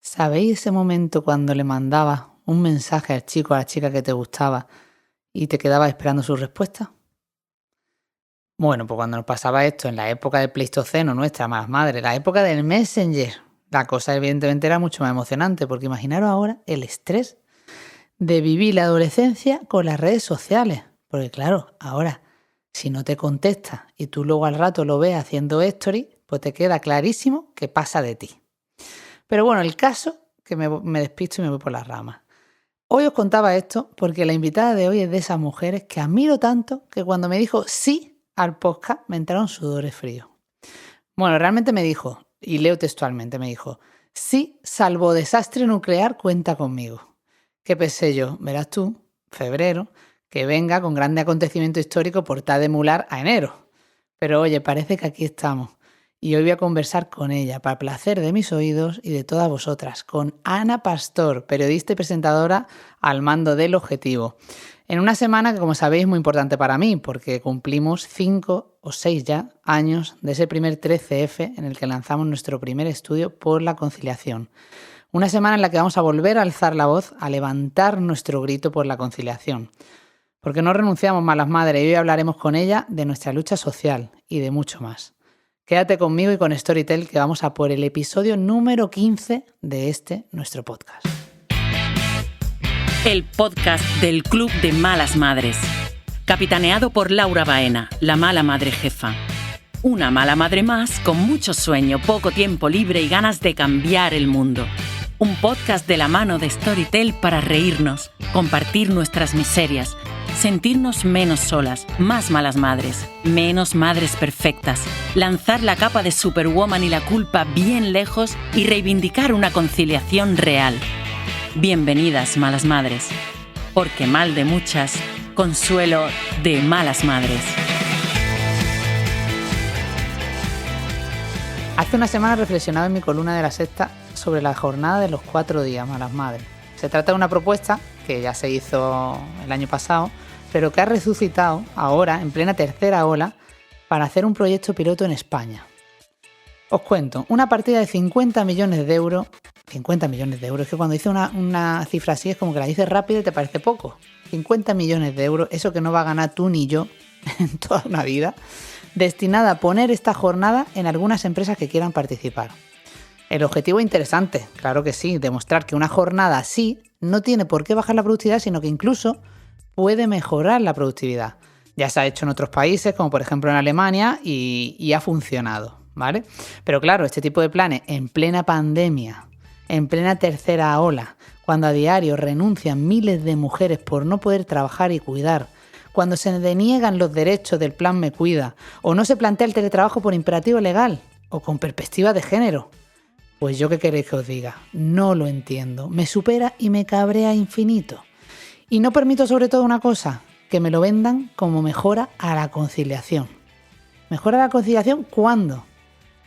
¿Sabéis ese momento cuando le mandabas un mensaje al chico o a la chica que te gustaba y te quedabas esperando su respuesta? Bueno, pues cuando nos pasaba esto en la época del Pleistoceno, nuestra más madre, la época del Messenger, la cosa evidentemente era mucho más emocionante, porque imaginaros ahora el estrés de vivir la adolescencia con las redes sociales. Porque claro, ahora, si no te contesta y tú luego al rato lo ves haciendo story, pues te queda clarísimo que pasa de ti. Pero bueno, el caso, que me despisto y me voy por las ramas. Hoy os contaba esto porque la invitada de hoy es de esas mujeres que admiro tanto que cuando me dijo sí al podcast me entraron sudores fríos. Bueno, realmente me dijo, y leo textualmente, me dijo, sí, salvo desastre nuclear, cuenta conmigo. ¿Qué pensé yo? Verás tú, febrero, que venga con grande acontecimiento histórico por tal de emular a enero. Pero oye, parece que aquí estamos. Y hoy voy a conversar con ella, para placer de mis oídos y de todas vosotras, con Ana Pastor, periodista y presentadora al mando del Objetivo. En una semana que, como sabéis, es muy importante para mí, porque cumplimos 5 o 6 ya años de ese primer 13F en el que lanzamos nuestro primer estudio por la conciliación. Una semana en la que vamos a volver a alzar la voz, a levantar nuestro grito por la conciliación. Porque no renunciamos, malas madres, y hoy hablaremos con ella de nuestra lucha social y de mucho más. Quédate conmigo y con Storytel, que vamos a por el episodio número 15 de nuestro podcast. El podcast del Club de Malas Madres. Capitaneado por Laura Baena, la mala madre jefa. Una mala madre más con mucho sueño, poco tiempo libre y ganas de cambiar el mundo. Un podcast de la mano de Storytel para reírnos, compartir nuestras miserias, sentirnos menos solas, más malas madres, menos madres perfectas, lanzar la capa de Superwoman y la culpa bien lejos y reivindicar una conciliación real. Bienvenidas, malas madres, porque mal de muchas, consuelo de malas madres. Hace una semana reflexionaba en mi columna de La Sexta sobre la jornada de los 4 días, malas madres. Se trata de una propuesta que ya se hizo el año pasado, pero que ha resucitado ahora, en plena tercera ola, para hacer un proyecto piloto en España. Os cuento, una partida de 50 millones de euros, 50 millones de euros, es que cuando dice una cifra así es como que la dices rápido y te parece poco. 50 millones de euros, eso que no va a ganar tú ni yo en toda una vida, destinada a poner esta jornada en algunas empresas que quieran participar. El objetivo es interesante, claro que sí, demostrar que una jornada así no tiene por qué bajar la productividad, sino que incluso puede mejorar la productividad. Ya se ha hecho en otros países, como por ejemplo en Alemania, y ha funcionado, ¿vale? Pero claro, este tipo de planes en plena pandemia, en plena tercera ola, cuando a diario renuncian miles de mujeres por no poder trabajar y cuidar, cuando se deniegan los derechos del plan Me Cuida, o no se plantea el teletrabajo por imperativo legal, o con perspectiva de género. Pues yo qué queréis que os diga, no lo entiendo, me supera y me cabrea infinito. Y no permito sobre todo una cosa, que me lo vendan como mejora a la conciliación. ¿Mejora la conciliación cuándo?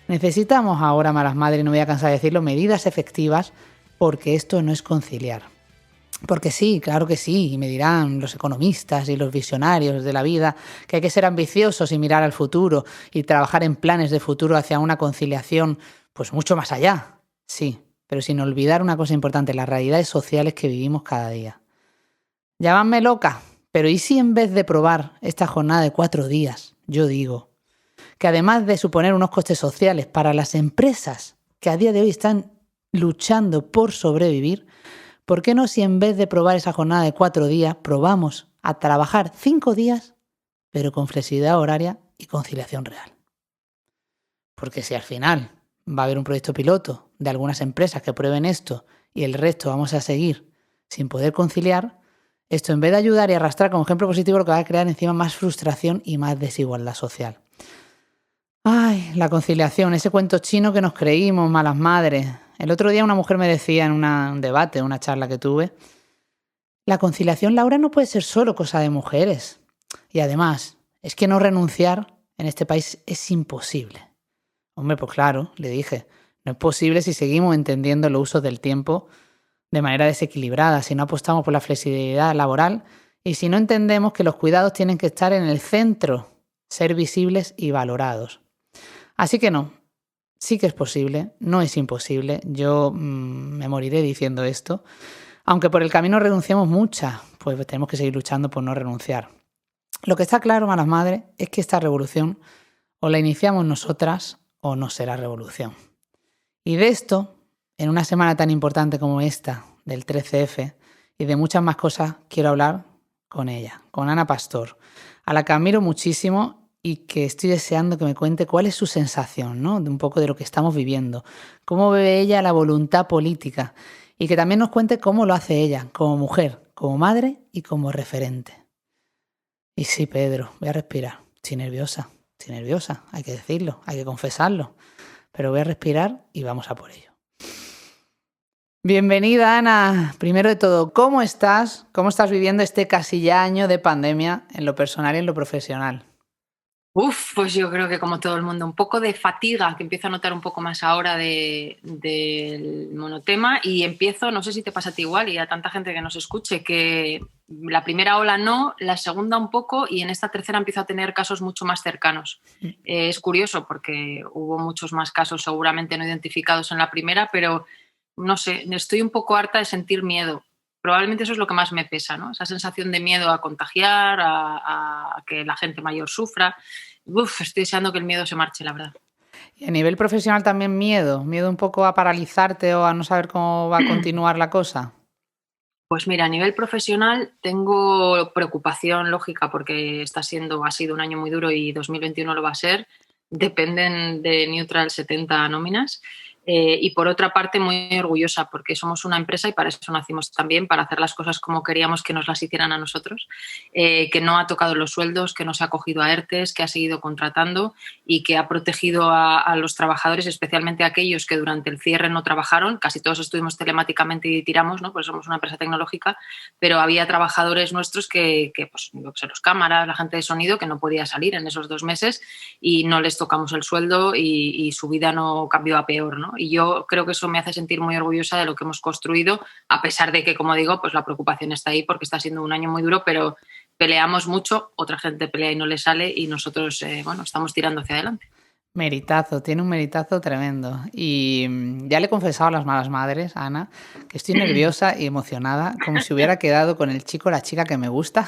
Necesitamos ahora, malas madres, no me voy a cansar de decirlo, medidas efectivas, porque esto no es conciliar. Porque sí, claro que sí, y me dirán los economistas y los visionarios de la vida que hay que ser ambiciosos y mirar al futuro y trabajar en planes de futuro hacia una conciliación pues mucho más allá. Sí, pero sin olvidar una cosa importante, las realidades sociales que vivimos cada día. Llámame loca, pero ¿y si en vez de probar esta jornada de 4 días, yo digo que además de suponer unos costes sociales para las empresas que a día de hoy están luchando por sobrevivir, ¿por qué no si en vez de probar esa jornada de 4 días, probamos a trabajar 5 días, pero con flexibilidad horaria y conciliación real? Porque si al final va a haber un proyecto piloto de algunas empresas que prueben esto y el resto vamos a seguir sin poder conciliar, esto en vez de ayudar y arrastrar como ejemplo positivo lo que va a crear encima más frustración y más desigualdad social. Ay, la conciliación, ese cuento chino que nos creímos, malas madres. El otro día una mujer me decía en un debate, una charla que tuve, la conciliación, Laura, no puede ser solo cosa de mujeres. Y además, es que no renunciar en este país es imposible. Hombre, pues claro, le dije, no es posible si seguimos entendiendo los usos del tiempo de manera desequilibrada, si no apostamos por la flexibilidad laboral y si no entendemos que los cuidados tienen que estar en el centro, ser visibles y valorados. Así que no, Sí que es posible, no es imposible. Yo me moriré diciendo esto. Aunque por el camino renunciamos muchas, pues tenemos que seguir luchando por no renunciar. Lo que está claro, malas madres, es que esta revolución o la iniciamos nosotras o no será revolución. Y de esto, en una semana tan importante como esta, del 13F, y de muchas más cosas, quiero hablar con ella, con Ana Pastor, a la que admiro muchísimo y que estoy deseando que me cuente cuál es su sensación, ¿no? De un poco de lo que estamos viviendo, cómo ve ella la voluntad política y que también nos cuente cómo lo hace ella, como mujer, como madre y como referente. Y sí, Pedro, voy a respirar. Estoy nerviosa, hay que decirlo, hay que confesarlo. Pero voy a respirar y vamos a por ello. Bienvenida, Ana. Primero de todo, ¿cómo estás? ¿Cómo estás viviendo este casi ya año de pandemia en lo personal y en lo profesional? Pues yo creo que como todo el mundo, un poco de fatiga, que empiezo a notar un poco más ahora del monotema y empiezo, no sé si te pasa a ti igual y a tanta gente que nos escuche, que la primera ola no, la segunda un poco y en esta tercera empiezo a tener casos mucho más cercanos. Es curioso porque hubo muchos más casos seguramente no identificados en la primera, pero no sé, estoy un poco harta de sentir miedo. Probablemente eso es lo que más me pesa, ¿no? Esa sensación de miedo a contagiar, a que la gente mayor sufra. Estoy deseando que el miedo se marche, la verdad. Y a nivel profesional también miedo un poco a paralizarte o a no saber cómo va a continuar la cosa. Pues mira, a nivel profesional tengo preocupación lógica porque ha sido un año muy duro y 2021 lo va a ser. Dependen de Neutral 70 nóminas. Y por otra parte muy orgullosa porque somos una empresa y para eso nacimos también, para hacer las cosas como queríamos que nos las hicieran a nosotros, que no ha tocado los sueldos, que no se ha acogido a ERTEs, que ha seguido contratando y que ha protegido a los trabajadores, especialmente a aquellos que durante el cierre no trabajaron. Casi todos estuvimos telemáticamente y tiramos, ¿no? Pues somos una empresa tecnológica, pero había trabajadores nuestros que pues, los cámaras, la gente de sonido, que no podía salir en esos 2 meses y no les tocamos el sueldo y su vida no cambió a peor, ¿no? Y yo creo que eso me hace sentir muy orgullosa de lo que hemos construido, a pesar de que, como digo, pues la preocupación está ahí porque está siendo un año muy duro, pero peleamos mucho, otra gente pelea y no le sale y nosotros, estamos tirando hacia adelante. Meritazo, tiene un meritazo tremendo. Y ya le he confesado a las malas madres, Ana, que estoy nerviosa y emocionada, como si hubiera quedado con el chico o la chica que me gusta.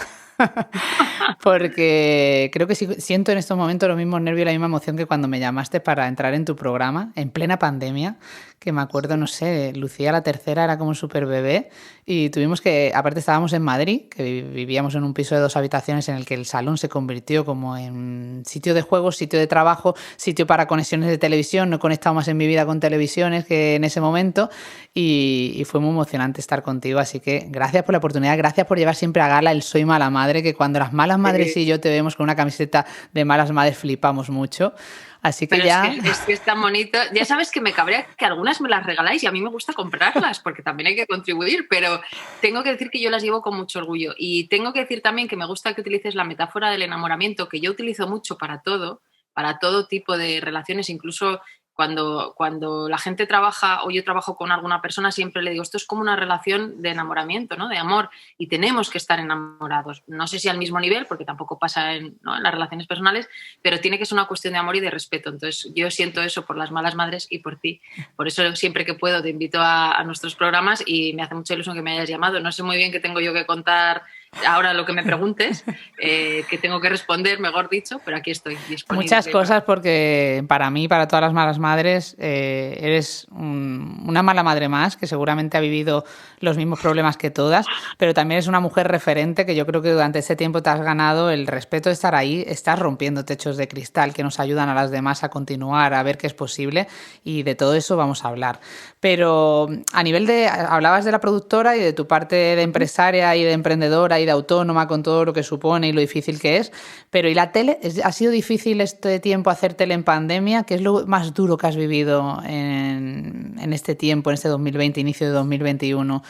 Porque creo que siento en estos momentos los mismos nervios y la misma emoción que cuando me llamaste para entrar en tu programa, en plena pandemia, que me acuerdo, no sé, Lucía la tercera era como súper bebé y tuvimos que, aparte estábamos en Madrid, que vivíamos en un piso de 2 habitaciones en el que el salón se convirtió como en sitio de juegos, sitio de trabajo, sitio para conexiones de televisión. No he conectado más en mi vida con televisiones que en ese momento y fue muy emocionante estar contigo, así que gracias por la oportunidad, gracias por llevar siempre a gala el Soy Mala Madre, que cuando las malas madres y yo te vemos con una camiseta de malas madres flipamos mucho. Así que pero ya... es que es tan bonito. Ya sabes que me cabrea que algunas me las regaláis y a mí me gusta comprarlas porque también hay que contribuir, pero tengo que decir que yo las llevo con mucho orgullo. Y tengo que decir también que me gusta que utilices la metáfora del enamoramiento, que yo utilizo mucho para todo tipo de relaciones, incluso cuando la gente trabaja o yo trabajo con alguna persona, siempre le digo, esto es como una relación de enamoramiento, ¿no? De amor, y tenemos que estar enamorados. No sé si al mismo nivel, porque tampoco pasa ¿no? en las relaciones personales, pero tiene que ser una cuestión de amor y de respeto. Entonces yo siento eso por las malas madres y por ti. Por eso siempre que puedo te invito a nuestros programas y me hace mucha ilusión que me hayas llamado. No sé muy bien qué tengo yo que contar ahora lo que me preguntes, que tengo que responder, mejor dicho, pero aquí estoy disponible. Muchas cosas, porque para mí, para todas las malas madres, eres una mala madre más, que seguramente ha vivido los mismos problemas que todas, pero también es una mujer referente que yo creo que durante ese tiempo te has ganado el respeto de estar ahí, estás rompiendo techos de cristal que nos ayudan a las demás a continuar, a ver qué es posible, y de todo eso vamos a hablar. Pero a nivel de, hablabas de la productora y de tu parte de empresaria y de emprendedora y de autónoma con todo lo que supone y lo difícil que es, pero ¿y la tele? ¿Ha sido difícil este tiempo hacer tele en pandemia? ¿Qué es lo más duro que has vivido en este tiempo, en este 2020, inicio de 2021,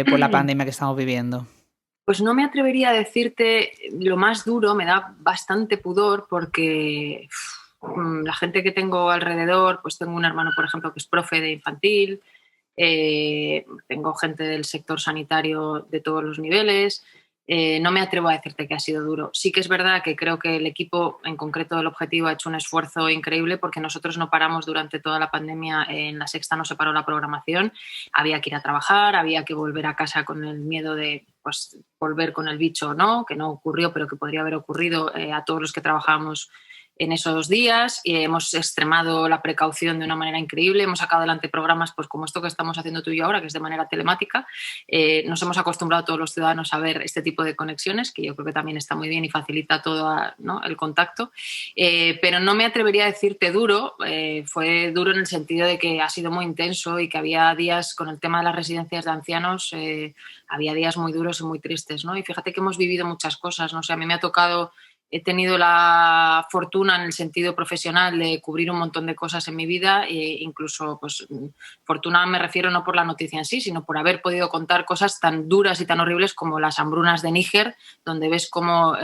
por la pandemia que estamos viviendo? Pues no me atrevería a decirte lo más duro, me da bastante pudor porque la gente que tengo alrededor, pues tengo un hermano, por ejemplo, que es profe de infantil, tengo gente del sector sanitario de todos los niveles, no me atrevo a decirte que ha sido duro. Sí que es verdad que creo que el equipo, en concreto del Objetivo, ha hecho un esfuerzo increíble porque nosotros no paramos durante toda la pandemia. En La Sexta no se paró la programación. Había que ir a trabajar, había que volver a casa con el miedo de pues, volver con el bicho o no, que no ocurrió, pero que podría haber ocurrido a todos los que trabajábamos en esos días. Y hemos extremado la precaución de una manera increíble. Hemos sacado adelante programas pues, como esto que estamos haciendo tú y yo ahora, que es de manera telemática. Nos hemos acostumbrado todos los ciudadanos a ver este tipo de conexiones, que yo creo que también está muy bien y facilita todo, ¿no?, el contacto. Pero no me atrevería a decirte duro. Fue duro en el sentido de que ha sido muy intenso y que había días con el tema de las residencias de ancianos, había días muy duros y muy tristes, ¿no? Y fíjate que hemos vivido muchas cosas, ¿no? O sea, a mí me ha tocado... He tenido la fortuna en el sentido profesional de cubrir un montón de cosas en mi vida e incluso, pues, fortuna me refiero no por la noticia en sí, sino por haber podido contar cosas tan duras y tan horribles como las hambrunas de Níger, donde ves cómo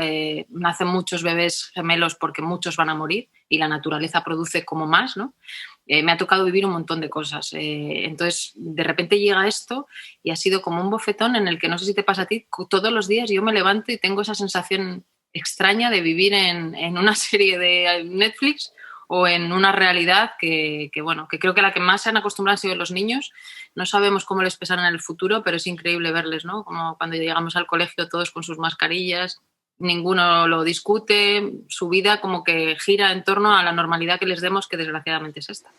nacen muchos bebés gemelos porque muchos van a morir y la naturaleza produce como más, ¿no? Me ha tocado vivir un montón de cosas. Entonces, de repente llega esto y ha sido como un bofetón en el que no sé si te pasa a ti, todos los días yo me levanto y tengo esa sensación extraña de vivir en una serie de Netflix o en una realidad que creo que la que más se han acostumbrado han sido los niños. No sabemos cómo les pesará en el futuro, pero es increíble verles, ¿no? Como cuando llegamos al colegio todos con sus mascarillas, ninguno lo discute, su vida como que gira en torno a la normalidad que les demos, que desgraciadamente es esta.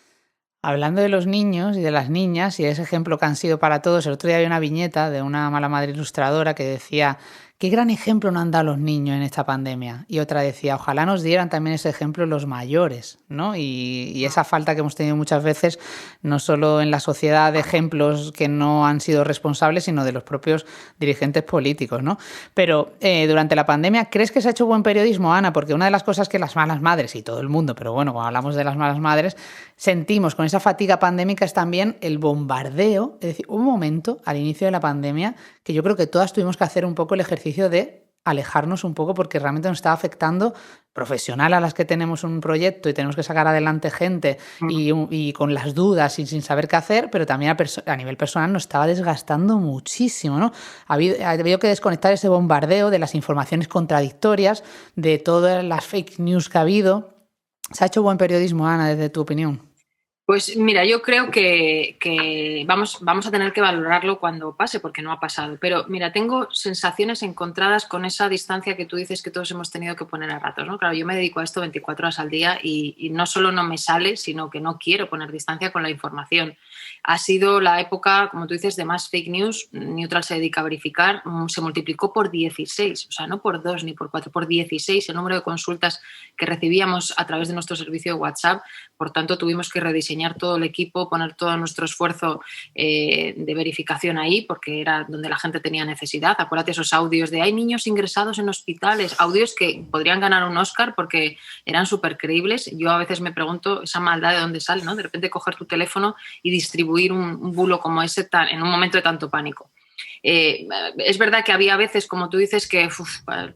Hablando de los niños y de las niñas y ese ejemplo que han sido para todos, el otro día había una viñeta de una mala madre ilustradora que decía: qué gran ejemplo nos han dado los niños en esta pandemia. Y otra decía: ojalá nos dieran también ese ejemplo los mayores, ¿no? Y esa falta que hemos tenido muchas veces, no solo en la sociedad de ejemplos que no han sido responsables, sino de los propios dirigentes políticos, ¿no? Pero durante la pandemia, ¿crees que se ha hecho buen periodismo, Ana? Porque una de las cosas que las malas madres y todo el mundo, pero bueno, cuando hablamos de las malas madres, sentimos con esa fatiga pandémica es también el bombardeo. Es decir, hubo un momento al inicio de la pandemia que yo creo que todas tuvimos que hacer un poco el ejercicio de alejarnos un poco porque realmente nos estaba afectando profesional a las que tenemos un proyecto y tenemos que sacar adelante gente y con las dudas y sin saber qué hacer, pero también a nivel personal nos estaba desgastando muchísimo, ¿no? Ha habido que desconectar ese bombardeo de las informaciones contradictorias, de todas las fake news que ha habido. ¿Se ha hecho buen periodismo, Ana, desde tu opinión? Pues mira, yo creo que vamos a tener que valorarlo cuando pase, porque no ha pasado. Pero mira, tengo sensaciones encontradas con esa distancia que tú dices que todos hemos tenido que poner a ratos, ¿no? Claro, yo me dedico a esto 24 horas al día y no solo no me sale, sino que no quiero poner distancia con la información. Ha sido la época, como tú dices, de más fake news. Neutral se dedica a verificar, se multiplicó por 16, o sea, no por 2 ni por 4, por 16 el número de consultas que recibíamos a través de nuestro servicio de WhatsApp. Por tanto, tuvimos que rediseñar todo el equipo, poner todo nuestro esfuerzo de verificación ahí, porque era donde la gente tenía necesidad. Acuérdate esos audios de hay niños ingresados en hospitales, audios que podrían ganar un Oscar porque eran súper creíbles. Yo a veces me pregunto esa maldad de dónde sale, ¿no? De repente coger tu teléfono y distribuir un bulo como ese en un momento de tanto pánico. Es verdad que había veces, como tú dices, que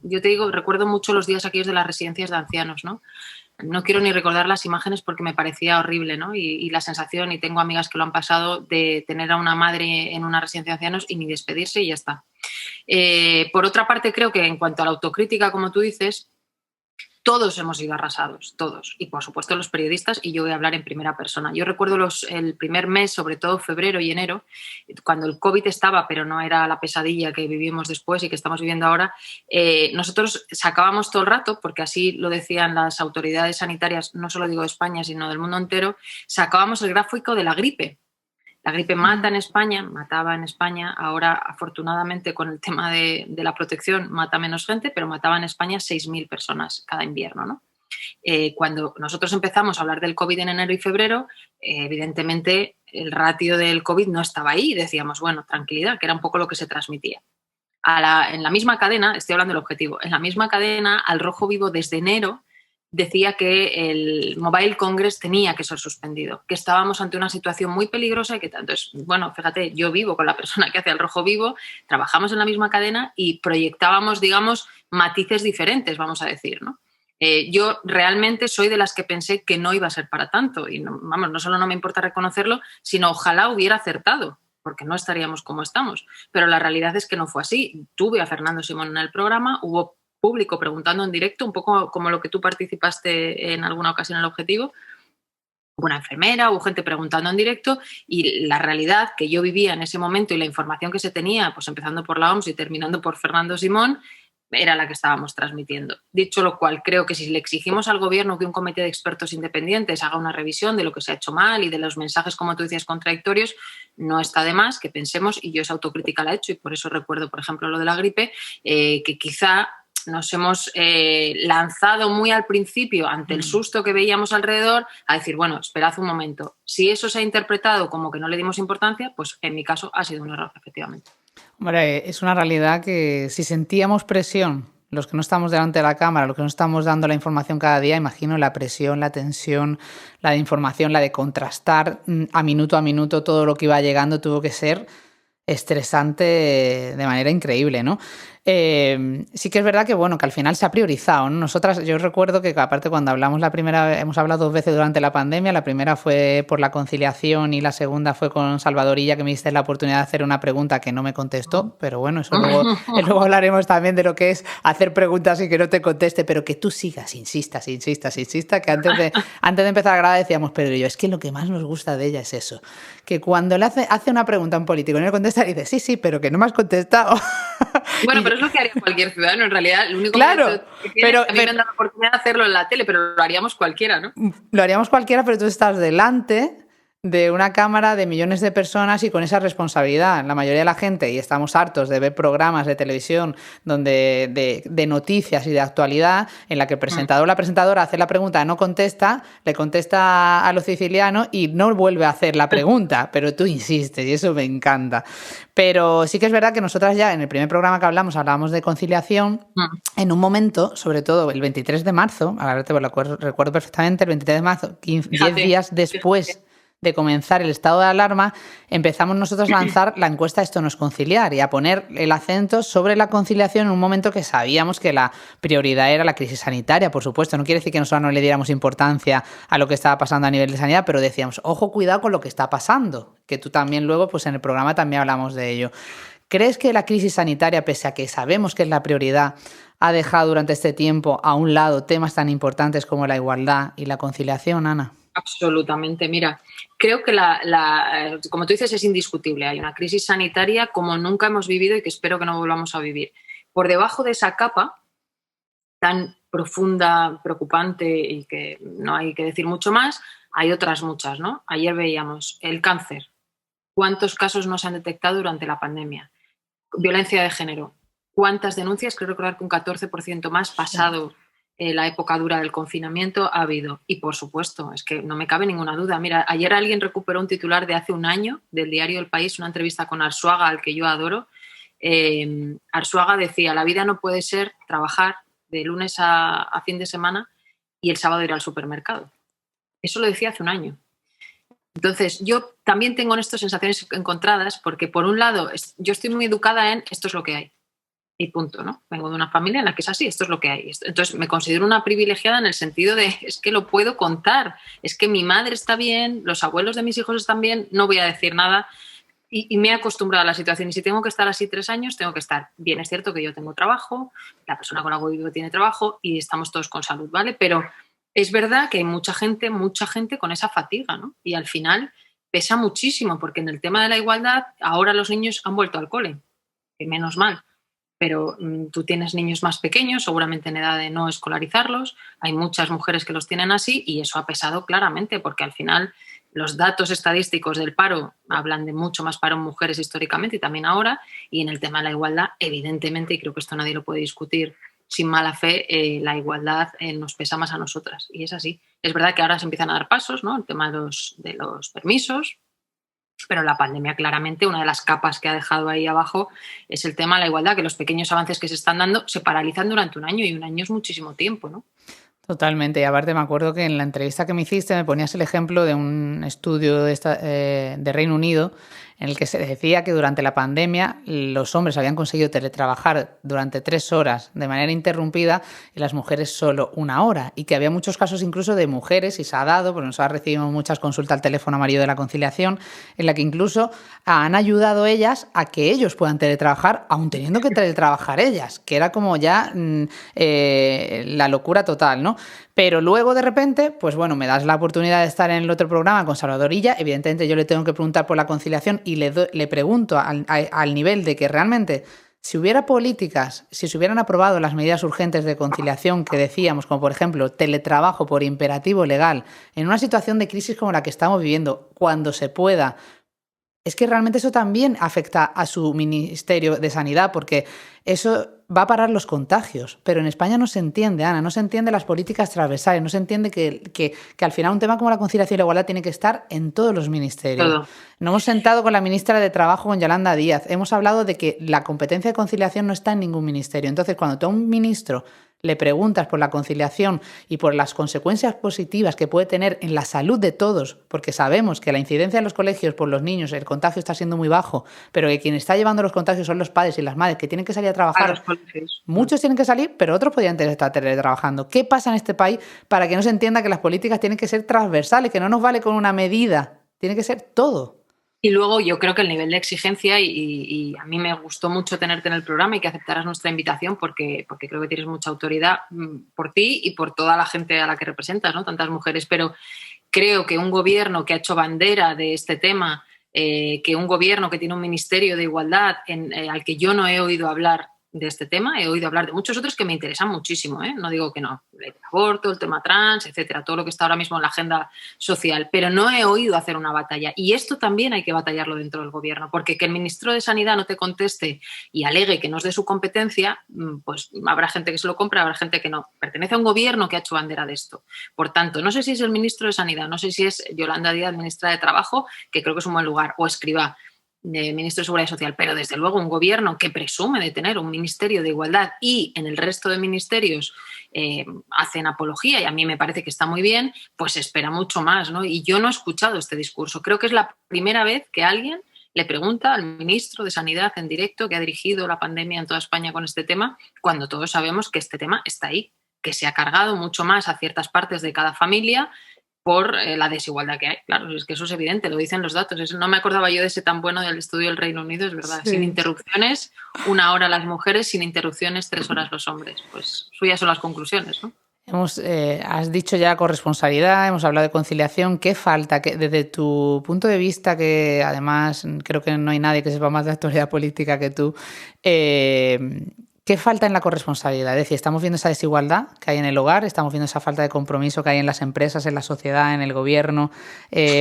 yo te digo, recuerdo mucho los días aquellos de las residencias de ancianos, ¿no? No quiero ni recordar las imágenes porque me parecía horrible, ¿no? Y la sensación, y tengo amigas que lo han pasado, de tener a una madre en una residencia de ancianos y ni despedirse y ya está. Por otra parte, creo que en cuanto a la autocrítica, como tú dices, todos hemos sido arrasados, todos. Y por supuesto los periodistas, y yo voy a hablar en primera persona. Yo recuerdo el primer mes, sobre todo febrero y enero, cuando el COVID estaba, pero no era la pesadilla que vivimos después y que estamos viviendo ahora. Nosotros sacábamos todo el rato, porque así lo decían las autoridades sanitarias, no solo digo de España, sino del mundo entero, sacábamos el gráfico de la gripe. La gripe mata en España, mataba en España, ahora afortunadamente con el tema de la protección mata menos gente, pero mataba en España 6.000 personas cada invierno, ¿no? Cuando nosotros empezamos a hablar del COVID en enero y febrero, evidentemente el ratio del COVID no estaba ahí, decíamos, bueno, tranquilidad, que era un poco lo que se transmitía. En la misma cadena, estoy hablando del Objetivo, en la misma cadena, Al Rojo Vivo desde enero decía que el Mobile Congress tenía que ser suspendido, que estábamos ante una situación muy peligrosa y que entonces, bueno, fíjate, yo vivo con la persona que hace Al Rojo Vivo, trabajamos en la misma cadena y proyectábamos, digamos, matices diferentes, vamos a decir, ¿no? Yo realmente soy de las que pensé que no iba a ser para tanto y no solo no me importa reconocerlo, sino ojalá hubiera acertado. porque no estaríamos como estamos. Pero la realidad es que no fue así. Tuve a Fernando Simón en el programa, hubo público preguntando en directo, un poco como lo que tú participaste en alguna ocasión en El Objetivo. Hubo una enfermera, hubo gente preguntando en directo, y la realidad que yo vivía en ese momento y la información que se tenía, pues empezando por la OMS y terminando por Fernando Simón, era la que estábamos transmitiendo. Dicho lo cual, creo que si le exigimos al gobierno que un comité de expertos independientes haga una revisión de lo que se ha hecho mal y de los mensajes, como tú decías, contradictorios, no está de más que pensemos, y yo esa autocrítica la he hecho, y por eso recuerdo, por ejemplo, lo de la gripe, que quizá nos hemos lanzado muy al principio ante el susto que veíamos alrededor a decir, bueno, esperad un momento. Si eso se ha interpretado como que no le dimos importancia, pues en mi caso ha sido un error, efectivamente. Hombre, es una realidad que si sentíamos presión, los que no estamos delante de la cámara, los que no estamos dando la información cada día, imagino la presión, la tensión, la de información, la de contrastar a minuto todo lo que iba llegando, tuvo que ser estresante de manera increíble, ¿no? Sí que es verdad que, bueno, que al final se ha priorizado, ¿no? Nosotras, yo recuerdo que aparte cuando hablamos la primera, hemos hablado 2 veces durante la pandemia, la primera fue por la conciliación y la segunda fue con Salvadorilla, que me diste la oportunidad de hacer una pregunta que no me contestó, pero bueno, eso luego hablaremos también de lo que es hacer preguntas y que no te conteste, pero que tú sigas, insistas, que antes de empezar a grabar decíamos, pero yo, es que lo que más nos gusta de ella es eso, que cuando le hace una pregunta a un político y no le contesta, dice, sí, pero que no me has contestado. Bueno, pero es lo que haría cualquier ciudadano, en realidad. Lo único que a mí me han dado la oportunidad de hacerlo en la tele, pero lo haríamos cualquiera, ¿no? Lo haríamos cualquiera, pero tú estás delante de una cámara de millones de personas y con esa responsabilidad. La mayoría de la gente, y estamos hartos de ver programas de televisión de noticias y de actualidad, en la que el presentador o la presentadora hace la pregunta, no contesta, le contesta a lo siciliano y no vuelve a hacer la pregunta, pero tú insistes y eso me encanta. Pero sí que es verdad que nosotras ya en el primer programa que hablábamos de conciliación, en un momento, sobre todo el 23 de marzo, ahora te lo recuerdo perfectamente, el 23 de marzo, 10 días después de comenzar el estado de alarma, empezamos nosotros a lanzar la encuesta Esto no es conciliar y a poner el acento sobre la conciliación en un momento que sabíamos que la prioridad era la crisis sanitaria, por supuesto. No quiere decir que nosotros no le diéramos importancia a lo que estaba pasando a nivel de sanidad, pero decíamos, ojo, cuidado con lo que está pasando, que tú también luego, pues en el programa también hablamos de ello. ¿Crees que la crisis sanitaria, pese a que sabemos que es la prioridad, ha dejado durante este tiempo a un lado temas tan importantes como la igualdad y la conciliación, Ana? Absolutamente. Mira, creo que como tú dices, es indiscutible. Hay una crisis sanitaria como nunca hemos vivido y que espero que no volvamos a vivir. Por debajo de esa capa tan profunda, preocupante y que no hay que decir mucho más, hay otras muchas, ¿no? Ayer veíamos el cáncer. ¿Cuántos casos no se han detectado durante la pandemia? Violencia de género. ¿Cuántas denuncias? Creo recordar que un 14% más pasado la época dura del confinamiento ha habido. Y por supuesto, es que no me cabe ninguna duda. Mira, ayer alguien recuperó un titular de hace un año del diario El País, una entrevista con Arzuaga, al que yo adoro. Arzuaga decía, la vida no puede ser trabajar de lunes a fin de semana y el sábado ir al supermercado. Eso lo decía hace un año. Entonces, yo también tengo en esto sensaciones encontradas porque, por un lado, yo estoy muy educada en esto es lo que hay. Y punto, ¿no? Vengo de una familia en la que es así, esto es lo que hay. Entonces me considero una privilegiada en el sentido de, es que lo puedo contar, es que mi madre está bien, los abuelos de mis hijos están bien, no voy a decir nada y me he acostumbrado a la situación. Y si tengo que estar así 3 años, tengo que estar bien. Es cierto que yo tengo trabajo, la persona con la que vivo tiene trabajo y estamos todos con salud, ¿vale? Pero es verdad que hay mucha gente con esa fatiga, ¿no? Y al final pesa muchísimo porque en el tema de la igualdad ahora los niños han vuelto al cole, que menos mal. Pero tú tienes niños más pequeños, seguramente en edad de no escolarizarlos, hay muchas mujeres que los tienen así y eso ha pesado claramente porque al final los datos estadísticos del paro hablan de mucho más paro en mujeres históricamente y también ahora, y en el tema de la igualdad, evidentemente, y creo que esto nadie lo puede discutir sin mala fe, la igualdad nos pesa más a nosotras y es así. Es verdad que ahora se empiezan a dar pasos, ¿no? El tema de los permisos, pero la pandemia claramente una de las capas que ha dejado ahí abajo es el tema de la igualdad, que los pequeños avances que se están dando se paralizan durante un año y un año es muchísimo tiempo, ¿no? Totalmente, y aparte me acuerdo que en la entrevista que me hiciste me ponías el ejemplo de un estudio de Reino Unido en el que se decía que durante la pandemia los hombres habían conseguido teletrabajar durante 3 horas de manera interrumpida y las mujeres solo 1 hora, y que había muchos casos incluso de mujeres, y se ha dado, porque nosotros recibimos muchas consultas al teléfono amarillo de la conciliación, en la que incluso han ayudado ellas a que ellos puedan teletrabajar, aun teniendo que teletrabajar ellas, que era como ya la locura total, ¿no? Pero luego de repente, pues bueno, me das la oportunidad de estar en el otro programa con Salvador Illa. Evidentemente yo le tengo que preguntar por la conciliación y le pregunto al nivel de que realmente, si hubiera políticas, si se hubieran aprobado las medidas urgentes de conciliación que decíamos, como por ejemplo teletrabajo por imperativo legal, en una situación de crisis como la que estamos viviendo, cuando se pueda, es que realmente eso también afecta a su Ministerio de Sanidad, porque eso va a parar los contagios. Pero en España no se entiende, Ana, no se entiende las políticas transversales, no se entiende que al final un tema como la conciliación y la igualdad tiene que estar en todos los ministerios. Todo. Nos hemos sentado con la ministra de Trabajo, con Yolanda Díaz, hemos hablado de que la competencia de conciliación no está en ningún ministerio. Entonces, cuando tú a un ministro le preguntas por la conciliación y por las consecuencias positivas que puede tener en la salud de todos, porque sabemos que la incidencia en los colegios por los niños, el contagio está siendo muy bajo, pero que quien está llevando los contagios son los padres y las madres que tienen que salir a trabajar. Muchos tienen que salir, pero otros podrían estar teletrabajando. ¿Qué pasa en este país para que no se entienda que las políticas tienen que ser transversales, que no nos vale con una medida, tiene que ser todo? Y luego yo creo que el nivel de exigencia, y a mí me gustó mucho tenerte en el programa y que aceptaras nuestra invitación porque creo que tienes mucha autoridad por ti y por toda la gente a la que representas, ¿no? Tantas mujeres, pero creo que un gobierno que ha hecho bandera de este tema, que un gobierno que tiene un ministerio de igualdad al que yo no he oído hablar de este tema, he oído hablar de muchos otros que me interesan muchísimo, ¿eh? No digo que no, el aborto, el tema trans, etcétera, todo lo que está ahora mismo en la agenda social, pero no he oído hacer una batalla, y esto también hay que batallarlo dentro del gobierno, porque que el ministro de Sanidad no te conteste y alegue que no es de su competencia, pues habrá gente que se lo compra, habrá gente que no. Pertenece a un gobierno que ha hecho bandera de esto. Por tanto, no sé si es el ministro de Sanidad, no sé si es Yolanda Díaz, ministra de Trabajo, que creo que es un buen lugar, o Escrivá, de ministro de Seguridad Social, pero desde luego un gobierno que presume de tener un ministerio de igualdad y en el resto de ministerios hacen apología, y a mí me parece que está muy bien, pues espera mucho más, ¿no? Y yo no he escuchado este discurso. Creo que es la primera vez que alguien le pregunta al ministro de Sanidad en directo, que ha dirigido la pandemia en toda España con este tema, cuando todos sabemos que este tema está ahí, que se ha cargado mucho más a ciertas partes de cada familia por la desigualdad que hay. Claro, es que eso es evidente, lo dicen los datos. No me acordaba yo de ese tan bueno del estudio del Reino Unido, es verdad. Sí. Sin interrupciones, 1 hora las mujeres, sin interrupciones, 3 horas los hombres. Pues suyas son las conclusiones, ¿no? Has dicho ya corresponsabilidad, hemos hablado de conciliación. ¿Qué falta? Desde tu punto de vista, que además creo que no hay nadie que sepa más de actualidad política que tú, ¿qué falta en la corresponsabilidad? Es decir, estamos viendo esa desigualdad que hay en el hogar, estamos viendo esa falta de compromiso que hay en las empresas, en la sociedad, en el gobierno,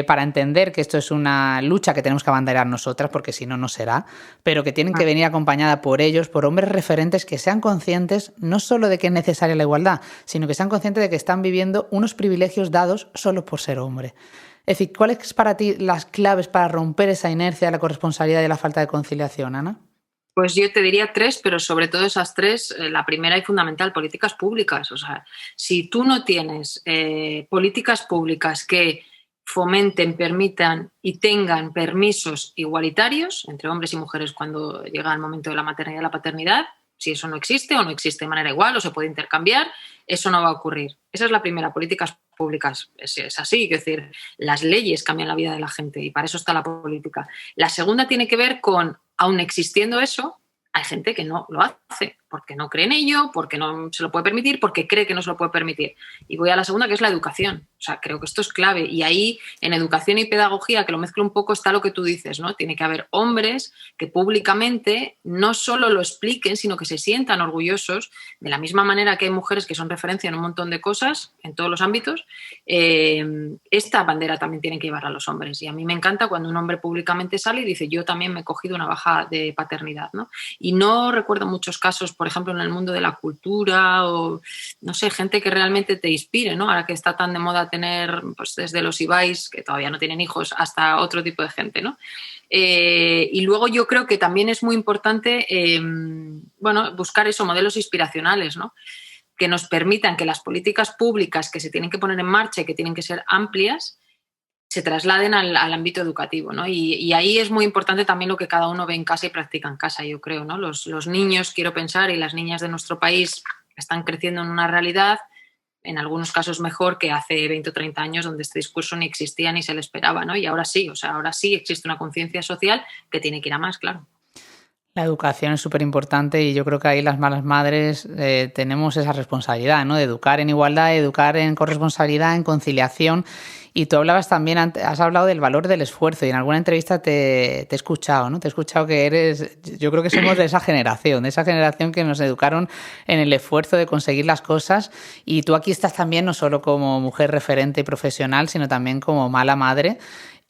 para entender que esto es una lucha que tenemos que abanderar nosotras, porque si no, no será, pero que tienen que venir acompañada por ellos, por hombres referentes que sean conscientes no solo de que es necesaria la igualdad, sino que sean conscientes de que están viviendo unos privilegios dados solo por ser hombre. Es decir, ¿cuáles es para ti las claves para romper esa inercia de la corresponsabilidad y de la falta de conciliación, Ana? Pues yo te diría 3, pero sobre todo esas 3, la primera y fundamental, políticas públicas. O sea, si tú no tienes políticas públicas que fomenten, permitan y tengan permisos igualitarios entre hombres y mujeres cuando llega el momento de la maternidad y la paternidad, si eso no existe o no existe de manera igual o se puede intercambiar, eso no va a ocurrir. Esa es la primera, políticas públicas. Es así, es decir, las leyes cambian la vida de la gente y para eso está la política. La segunda tiene que ver con, aun existiendo eso, hay gente que no lo hace porque no cree en ello, porque no se lo puede permitir, porque cree que no se lo puede permitir. Y voy a la segunda, que es la educación. O sea, creo que esto es clave. Y ahí, en educación y pedagogía, que lo mezclo un poco, está lo que tú dices, ¿no? Tiene que haber hombres que públicamente no solo lo expliquen, sino que se sientan orgullosos, de la misma manera que hay mujeres que son referencia en un montón de cosas, en todos los ámbitos. Esta bandera también tienen que llevar a los hombres. Y a mí me encanta cuando un hombre públicamente sale y dice, yo también me he cogido una baja de paternidad, ¿no? Y no recuerdo muchos casos, por ejemplo, en el mundo de la cultura o, no sé, gente que realmente te inspire, ¿no? Ahora que está tan de moda tener, pues desde los Ibais, que todavía no tienen hijos, hasta otro tipo de gente, ¿no? Y luego yo creo que también es muy importante, bueno, buscar eso, modelos inspiracionales, ¿no? que nos permitan que las políticas públicas que se tienen que poner en marcha y que tienen que ser amplias se trasladen al ámbito educativo, ¿no? Y ahí es muy importante también lo que cada uno ve en casa y practica en casa, yo creo, ¿no? Los niños, quiero pensar, y las niñas de nuestro país están creciendo en una realidad, en algunos casos mejor que hace 20 o 30 años, donde este discurso ni existía ni se le esperaba, ¿no? Y ahora sí, ahora sí existe una conciencia social que tiene que ir a más, claro. La educación es súper importante y yo creo que ahí las malas madres tenemos esa responsabilidad, ¿no? De educar en igualdad, educar en corresponsabilidad, en conciliación. Y tú hablabas también, has hablado del valor del esfuerzo y en alguna entrevista te he escuchado, ¿no? Te he escuchado que yo creo que somos de esa generación que nos educaron en el esfuerzo de conseguir las cosas, y tú aquí estás también no solo como mujer referente y profesional, sino también como mala madre.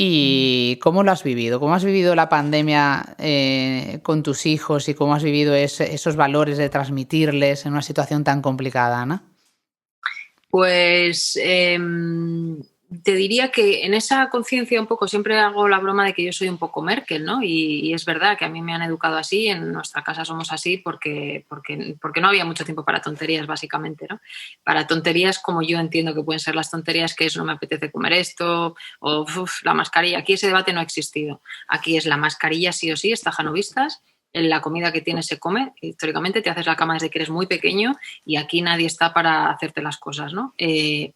¿Y cómo lo has vivido? ¿Cómo has vivido la pandemia con tus hijos y cómo has vivido esos valores de transmitirles en una situación tan complicada, Ana? Pues te diría que en esa conciencia un poco siempre hago la broma de que yo soy un poco Merkel, ¿no? Y es verdad que a mí me han educado así, en nuestra casa somos así porque no había mucho tiempo para tonterías, básicamente, ¿no? Para tonterías como yo entiendo que pueden ser las tonterías, que es no me apetece comer esto, o la mascarilla. Aquí ese debate no ha existido. Aquí es la mascarilla sí o sí, está Janovistas. En la comida que tienes se come, históricamente te haces la cama desde que eres muy pequeño y aquí nadie está para hacerte las cosas, ¿no?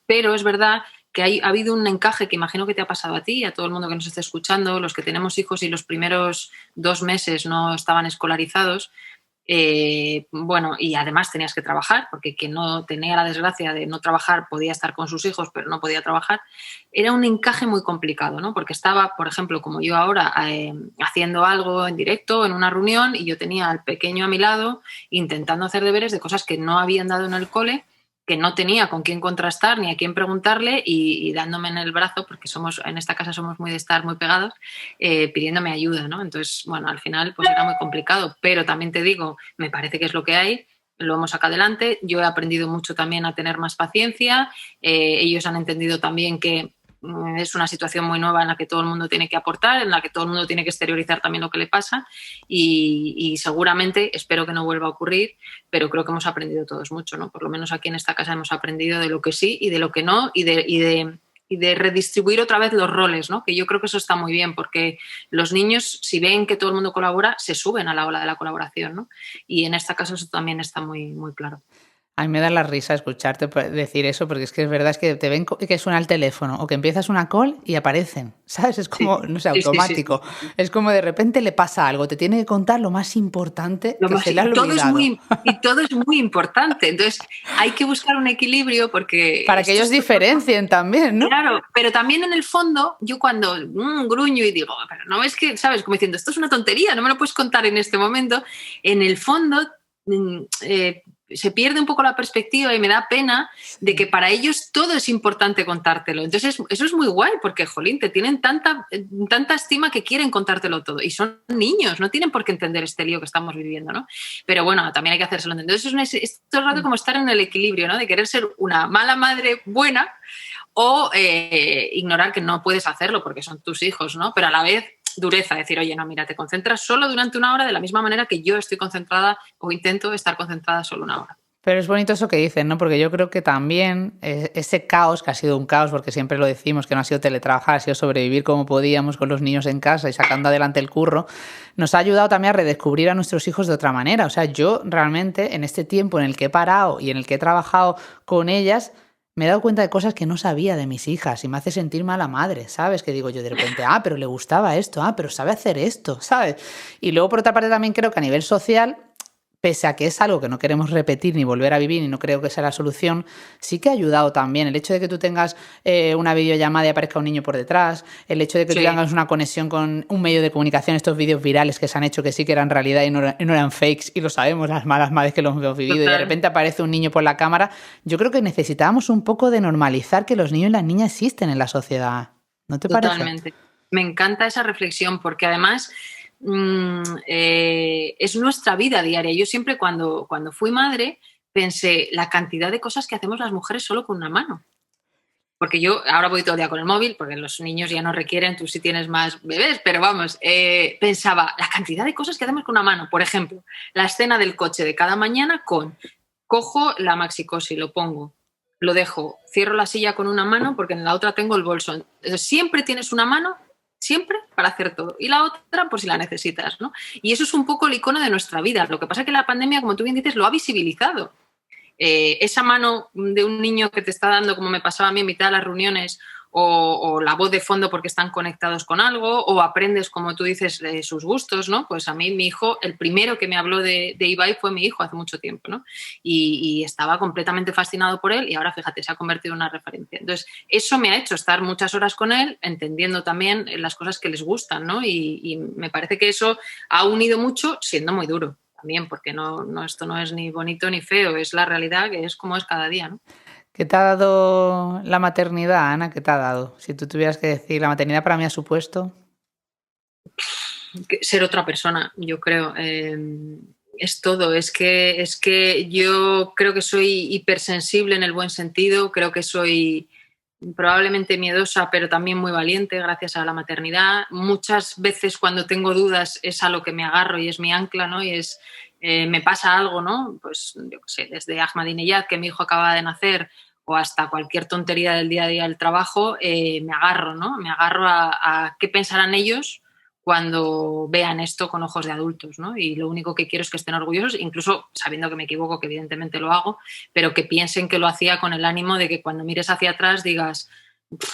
Pero es verdad que ha habido un encaje que imagino que te ha pasado a ti y a todo el mundo que nos esté escuchando, los que tenemos hijos y los primeros 2 meses no estaban escolarizados. Bueno, y además tenías que trabajar, porque quien no tenía la desgracia de no trabajar podía estar con sus hijos, pero no podía trabajar. Era un encaje muy complicado, ¿no? Porque estaba, por ejemplo, como yo ahora, haciendo algo en directo, en una reunión, y yo tenía al pequeño a mi lado intentando hacer deberes de cosas que no habían dado en el cole, que no tenía con quién contrastar ni a quién preguntarle, y dándome en el brazo, porque en esta casa somos muy de estar muy pegados, pidiéndome ayuda, ¿no? Entonces, bueno, al final pues era muy complicado, pero también te digo, me parece que es lo que hay, lo hemos sacado adelante. Yo he aprendido mucho también a tener más paciencia, ellos han entendido también que es una situación muy nueva en la que todo el mundo tiene que aportar, en la que todo el mundo tiene que exteriorizar también lo que le pasa, y seguramente, espero que no vuelva a ocurrir, pero creo que hemos aprendido todos mucho, ¿no? Por lo menos aquí en esta casa hemos aprendido de lo que sí y de lo que no, y de redistribuir otra vez los roles, ¿no? Que yo creo que eso está muy bien, porque los niños, si ven que todo el mundo colabora, se suben a la ola de la colaboración, ¿no? Y en esta casa eso también está muy, muy claro. A mí me da la risa escucharte decir eso, porque es que es verdad, es que te ven que suena el teléfono o que empiezas una call y aparecen, ¿sabes? Es como, sí, no sé, automático. Sí. Es como de repente le pasa algo, te tiene que contar lo más importante que se le ha olvidado. Y todo es muy importante, entonces hay que buscar un equilibrio porque... Para que ellos diferencien también, ¿no? Claro, pero también en el fondo, yo cuando gruño y digo, pero no es que, ¿sabes? Como diciendo, esto es una tontería, no me lo puedes contar en este momento, en el fondo... se pierde un poco la perspectiva y me da pena de que para ellos todo es importante contártelo. Entonces, eso es muy guay porque, jolín, te tienen tanta estima que quieren contártelo todo. Y son niños, no tienen por qué entender este lío que estamos viviendo, ¿no? Pero bueno, también hay que hacérselo entender. Entonces, es todo el rato como estar en el equilibrio, ¿no? De querer ser una mala madre buena o ignorar que no puedes hacerlo porque son tus hijos, ¿no? Pero a la vez... dureza, decir, oye, no, mira, te concentras solo durante una hora de la misma manera que yo estoy concentrada o intento estar concentrada solo una hora. Pero es bonito eso que dicen, ¿no? Porque yo creo que también ese caos, que ha sido un caos, porque siempre lo decimos, que no ha sido teletrabajar, ha sido sobrevivir como podíamos con los niños en casa y sacando adelante el curro, nos ha ayudado también a redescubrir a nuestros hijos de otra manera. O sea, yo realmente en este tiempo en el que he parado y en el que he trabajado con ellas, me he dado cuenta de cosas que no sabía de mis hijas y me hace sentir mala madre, ¿sabes? Que digo yo de repente, pero le gustaba esto, pero sabe hacer esto, ¿sabes? Y luego, por otra parte, también creo que a nivel social, pese a que es algo que no queremos repetir ni volver a vivir y no creo que sea la solución, sí que ha ayudado también. El hecho de que tú tengas una videollamada y aparezca un niño por detrás, el hecho de que tú tengas una conexión con un medio de comunicación, estos vídeos virales que se han hecho que sí que eran realidad y no eran fakes, y lo sabemos las malas madres que lo hemos vivido. Total. Y de repente aparece un niño por la cámara. Yo creo que necesitábamos un poco de normalizar que los niños y las niñas existen en la sociedad. ¿No te parece? Totalmente. Me encanta esa reflexión porque además... es nuestra vida diaria. Yo siempre cuando fui madre pensé la cantidad de cosas que hacemos las mujeres solo con una mano. Porque yo ahora voy todo el día con el móvil, porque los niños ya no requieren, tú sí tienes más bebés, pero vamos, pensaba la cantidad de cosas que hacemos con una mano. Por ejemplo, la escena del coche de cada mañana con cojo la maxicosi, lo pongo, lo dejo, cierro la silla con una mano porque en la otra tengo el bolso. Entonces, siempre tienes una mano, siempre, para hacer todo. Y la otra, por si la necesitas, ¿no? Y eso es un poco el icono de nuestra vida. Lo que pasa es que la pandemia, como tú bien dices, lo ha visibilizado. Esa mano de un niño que te está dando, como me pasaba a mí en mitad de las reuniones, o la voz de fondo porque están conectados con algo, o aprendes, como tú dices, sus gustos, ¿no? Pues a mí, mi hijo, el primero que me habló de Ibai fue mi hijo hace mucho tiempo, ¿no? Y estaba completamente fascinado por él y ahora, fíjate, se ha convertido en una referencia. Entonces, eso me ha hecho estar muchas horas con él, entendiendo también las cosas que les gustan, ¿no? Y me parece que eso ha unido mucho, siendo muy duro también, porque no, esto no es ni bonito ni feo, es la realidad, que es como es cada día, ¿no? ¿Qué te ha dado la maternidad, Ana? ¿Qué te ha dado? Si tú tuvieras que decir, la maternidad para mí ha supuesto... Ser otra persona, yo creo. Es todo. Es que yo creo que soy hipersensible en el buen sentido, creo que soy probablemente miedosa, pero también muy valiente gracias a la maternidad. Muchas veces cuando tengo dudas es a lo que me agarro y es mi ancla, ¿no? Y es... me pasa algo, ¿no? Pues yo qué sé, desde Ahmadinejad, que mi hijo acaba de nacer, o hasta cualquier tontería del día a día del trabajo, me agarro, ¿no? Me agarro a qué pensarán ellos cuando vean esto con ojos de adultos, ¿no? Y lo único que quiero es que estén orgullosos, incluso sabiendo que me equivoco, que evidentemente lo hago, pero que piensen que lo hacía con el ánimo de que cuando mires hacia atrás digas,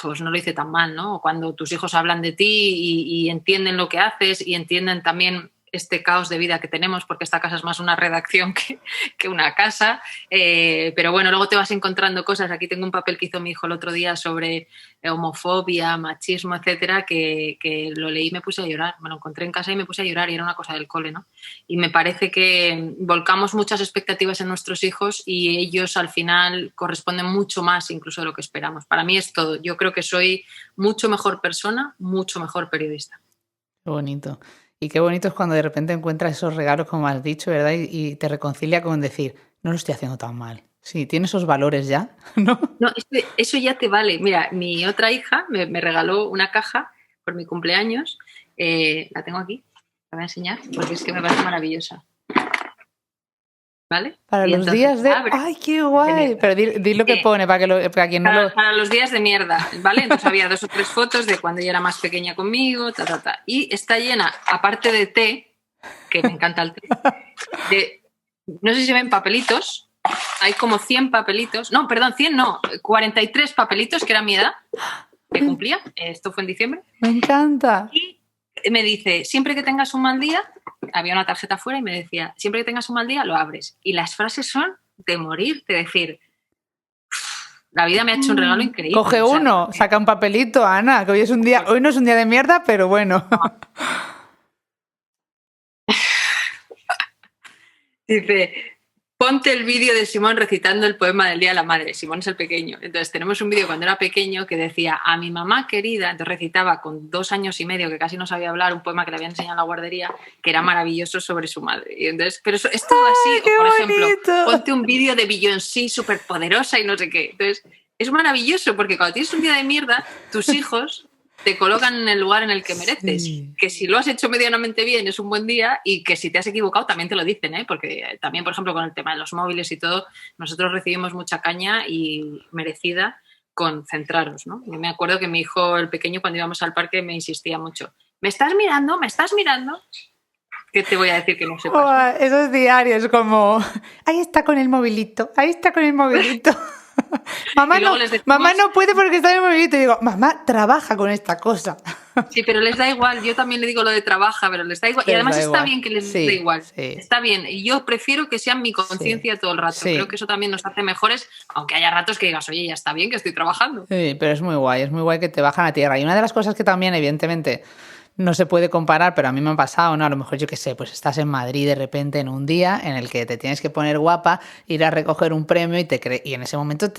pues no lo hice tan mal, ¿no? O cuando tus hijos hablan de ti y entienden lo que haces y entienden también este caos de vida que tenemos, porque esta casa es más una redacción que una casa, pero bueno, luego te vas encontrando cosas. Aquí tengo un papel que hizo mi hijo el otro día sobre homofobia, machismo, etcétera, que lo leí y me puse a llorar. Me lo encontré en casa y me puse a llorar y era una cosa del cole, ¿no? Y me parece que volcamos muchas expectativas en nuestros hijos y ellos al final corresponden mucho más incluso de lo que esperamos. Para mí es todo. Yo creo que soy mucho mejor persona, mucho mejor periodista. Qué bonito. Y qué bonito es cuando de repente encuentras esos regalos, como has dicho, ¿verdad? Y te reconcilia con decir, no lo estoy haciendo tan mal. Sí, tiene esos valores ya, ¿no? No, eso ya te vale. Mira, mi otra hija me regaló una caja por mi cumpleaños. La tengo aquí, la voy a enseñar, porque es que me parece maravillosa. ¿Vale? Para y los días de... ¡Ay, qué guay! Pero di lo que pone para quien no lo... Para los días de mierda, ¿vale? Entonces había 2 o 3 fotos de cuando ella era más pequeña conmigo, Y está llena, aparte de té, que me encanta el té, de... No sé si se ven papelitos. Hay como 100 papelitos. No, perdón, 100 no. 43 papelitos, que era mi edad, que cumplía. Esto fue en diciembre. Me encanta. Y me dice, siempre que tengas un mal día, había una tarjeta fuera y me decía, siempre que tengas un mal día, lo abres. Y las frases son de morir, de decir, la vida me ha hecho un regalo increíble. Coge uno, saca un papelito, Ana, que hoy es un día, hoy no es un día de mierda, pero bueno. No. Dice, ponte el vídeo de Simón recitando el poema del Día de la Madre. Simón es el pequeño. Entonces tenemos un vídeo cuando era pequeño que decía, a mi mamá querida, entonces recitaba con 2 años y medio, que casi no sabía hablar, un poema que le habían enseñado en la guardería, que era maravilloso sobre su madre. Y entonces, pero eso es todo así. O, por ejemplo, ponte un vídeo de Beyoncé súper poderosa y no sé qué. Entonces, es maravilloso porque cuando tienes un día de mierda, tus hijos te colocan en el lugar en el que mereces. Sí. Que si lo has hecho medianamente bien es un buen día y que si te has equivocado también te lo dicen, ¿eh? Porque también, por ejemplo, con el tema de los móviles y todo, nosotros recibimos mucha caña y merecida con centraros, ¿no? Yo me acuerdo que mi hijo, el pequeño, cuando íbamos al parque me insistía mucho, ¿me estás mirando? ¿Me estás mirando? ¿Qué te voy a decir que no sepas? Esos diarios como, ahí está con el movilito, ahí está con el movilito. Mamá no puede porque está en el movilito. Y digo, mamá trabaja con esta cosa. Sí, pero les da igual. Yo también le digo lo de trabaja, pero les da igual. Y además está bien que les dé igual. Sí. Está bien. Y yo prefiero que sean mi conciencia todo el rato. Sí. Creo que eso también nos hace mejores, aunque haya ratos que digas, oye, ya está bien que estoy trabajando. Sí, pero es muy guay que te bajan a tierra. Y una de las cosas que también, evidentemente, no se puede comparar, pero a mí me ha pasado, ¿no? A lo mejor, yo qué sé, pues estás en Madrid de repente en un día en el que te tienes que poner guapa, ir a recoger un premio y en ese momento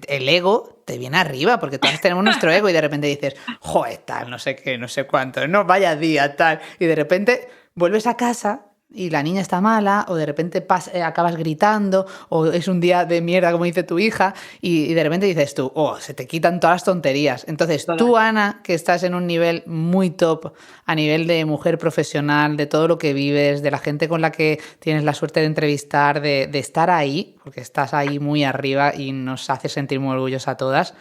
el ego te viene arriba, porque todos tenemos nuestro ego y de repente dices, joder, tal, no sé qué, no sé cuánto, no, vaya día, tal. Y de repente vuelves a casa, y la niña está mala, o de repente acabas gritando, o es un día de mierda, como dice tu hija, y de repente dices tú, se te quitan todas las tonterías. Entonces, tú, Ana, que estás en un nivel muy top, a nivel de mujer profesional, de todo lo que vives, de la gente con la que tienes la suerte de entrevistar, de estar ahí, porque estás ahí muy arriba y nos hace sentir muy orgullosos a todas,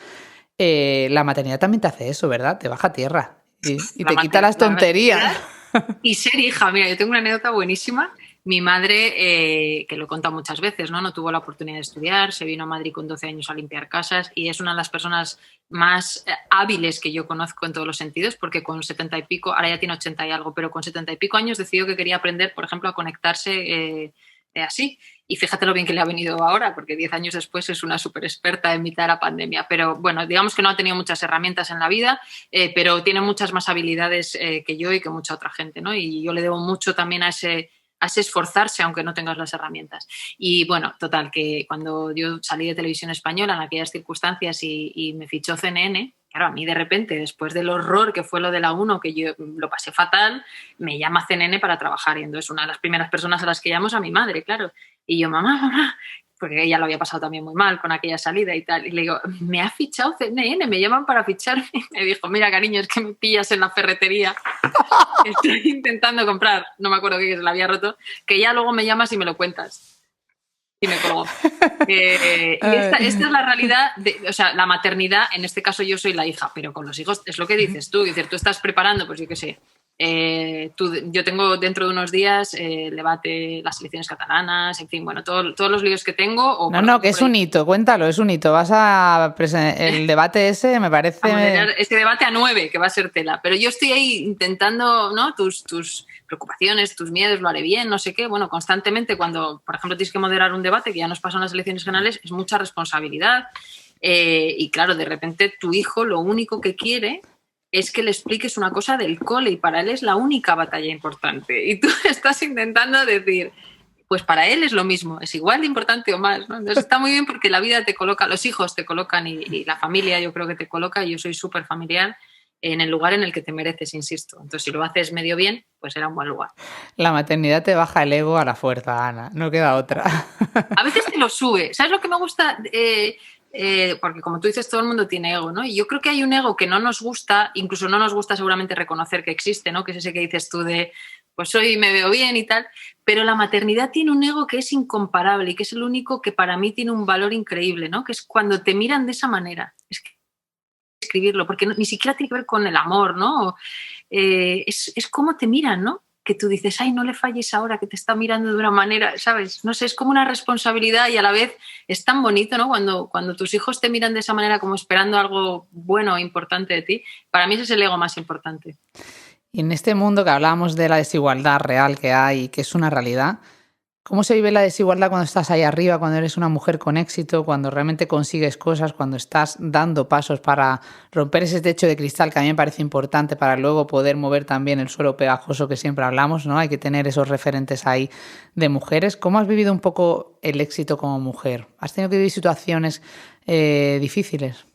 la maternidad también te hace eso, ¿verdad? Te baja a tierra y te quita las tonterías. Y ser hija, mira, yo tengo una anécdota buenísima. Mi madre, que lo he contado muchas veces, ¿no? No tuvo la oportunidad de estudiar, se vino a Madrid con 12 años a limpiar casas y es una de las personas más hábiles que yo conozco en todos los sentidos, porque con 70 y pico, ahora ya tiene 80 y algo, pero con 70 y pico años decidió que quería aprender, por ejemplo, a conectarse así. Y fíjate lo bien que le ha venido ahora, porque 10 años después es una súper experta en mitad de la pandemia. Pero bueno, digamos que no ha tenido muchas herramientas en la vida, pero tiene muchas más habilidades que yo y que mucha otra gente, ¿no? Y yo le debo mucho también a ese esforzarse aunque no tengas las herramientas. Y bueno, total, que cuando yo salí de Televisión Española en aquellas circunstancias y me fichó CNN, claro, a mí de repente, después del horror que fue lo de la 1, que yo lo pasé fatal, me llama CNN para trabajar y entonces una de las primeras personas a las que llamo es a mi madre, claro. Y yo, mamá, porque ella lo había pasado también muy mal con aquella salida y tal. Y le digo, me ha fichado CNN, me llaman para ficharme. Y me dijo, mira, cariño, es que me pillas en la ferretería. Estoy intentando comprar, no me acuerdo qué, se la había roto, que ya luego me llamas y me lo cuentas. Y me colgó. Y esta es la realidad, o sea, la maternidad, en este caso yo soy la hija, pero con los hijos es lo que dices tú. Dices, tú estás preparando, pues yo qué sé. Yo tengo dentro de unos días el debate, las elecciones catalanas, en fin, bueno, todos los líos que tengo. No, que es un hito, cuéntalo, es un hito. Vas a el debate ese, me parece. Este debate a 9, que va a ser tela. Pero yo estoy ahí intentando, ¿no? Tus preocupaciones, tus miedos, lo haré bien, no sé qué. Bueno, constantemente cuando, por ejemplo, tienes que moderar un debate, que ya nos pasan las elecciones generales, es mucha responsabilidad. Y claro, de repente tu hijo lo único que quiere es que le expliques una cosa del cole y para él es la única batalla importante. Y tú estás intentando decir, pues para él es lo mismo, es igual de importante o más, ¿no? Entonces está muy bien porque la vida te coloca, los hijos te colocan y la familia yo creo que te coloca, y yo soy súper familiar en el lugar en el que te mereces, insisto. Entonces si lo haces medio bien, pues será un buen lugar. La maternidad te baja el ego a la fuerza, Ana, no queda otra. A veces te lo sube. ¿Sabes lo que me gusta? Porque como tú dices, todo el mundo tiene ego, ¿no? Y yo creo que hay un ego que no nos gusta, incluso no nos gusta seguramente reconocer que existe, ¿no? Que es ese que dices tú de, pues hoy me veo bien y tal, pero la maternidad tiene un ego que es incomparable y que es el único que para mí tiene un valor increíble, ¿no? Que es cuando te miran de esa manera. Es que escribirlo, porque ni siquiera tiene que ver con el amor, ¿no? Es cómo te miran, ¿no? Que tú dices, ay, no le falles ahora, que te está mirando de una manera, ¿sabes? No sé, es como una responsabilidad y a la vez es tan bonito, ¿no? Cuando tus hijos te miran de esa manera como esperando algo bueno o importante de ti, para mí ese es el ego más importante. Y en este mundo que hablábamos de la desigualdad real que hay, que es una realidad, ¿cómo se vive la desigualdad cuando estás ahí arriba, cuando eres una mujer con éxito, cuando realmente consigues cosas, cuando estás dando pasos para romper ese techo de cristal que a mí me parece importante para luego poder mover también el suelo pegajoso que siempre hablamos, ¿no? Hay que tener esos referentes ahí de mujeres. ¿Cómo has vivido un poco el éxito como mujer? ¿Has tenido que vivir situaciones difíciles?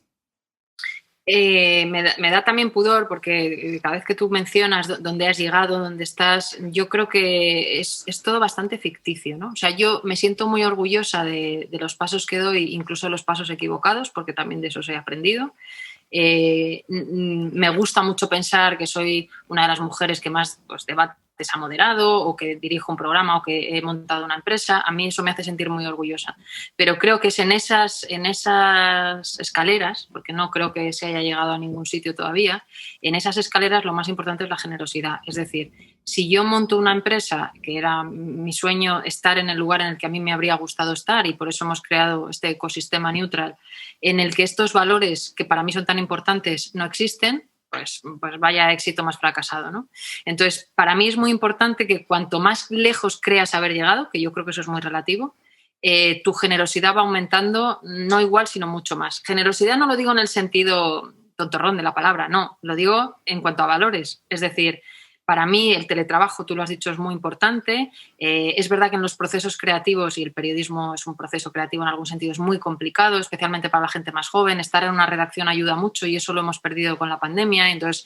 Me da también pudor porque cada vez que tú mencionas dónde has llegado, dónde estás, yo creo que es todo bastante ficticio, ¿no? O sea, yo me siento muy orgullosa de los pasos que doy, incluso los pasos equivocados, porque también de esos he aprendido. Me gusta mucho pensar que soy una de las mujeres que más pues, debates ha moderado o que dirijo un programa o que he montado una empresa. A mí eso me hace sentir muy orgullosa. Pero creo que es en esas escaleras, porque no creo que se haya llegado a ningún sitio todavía, en esas escaleras lo más importante es la generosidad. Es decir, si yo monto una empresa, que era mi sueño estar en el lugar en el que a mí me habría gustado estar y por eso hemos creado este ecosistema neutral, en el que estos valores que para mí son tan importantes no existen, pues vaya éxito más fracasado, ¿no? Entonces, para mí es muy importante que cuanto más lejos creas haber llegado, que yo creo que eso es muy relativo, tu generosidad va aumentando, no igual, sino mucho más. Generosidad no lo digo en el sentido tontorrón de la palabra, no, lo digo en cuanto a valores. Es decir, Para mí el teletrabajo, tú lo has dicho, es muy importante. Es verdad que en los procesos creativos, y el periodismo es un proceso creativo en algún sentido, es muy complicado, especialmente para la gente más joven. Estar en una redacción ayuda mucho y eso lo hemos perdido con la pandemia. Entonces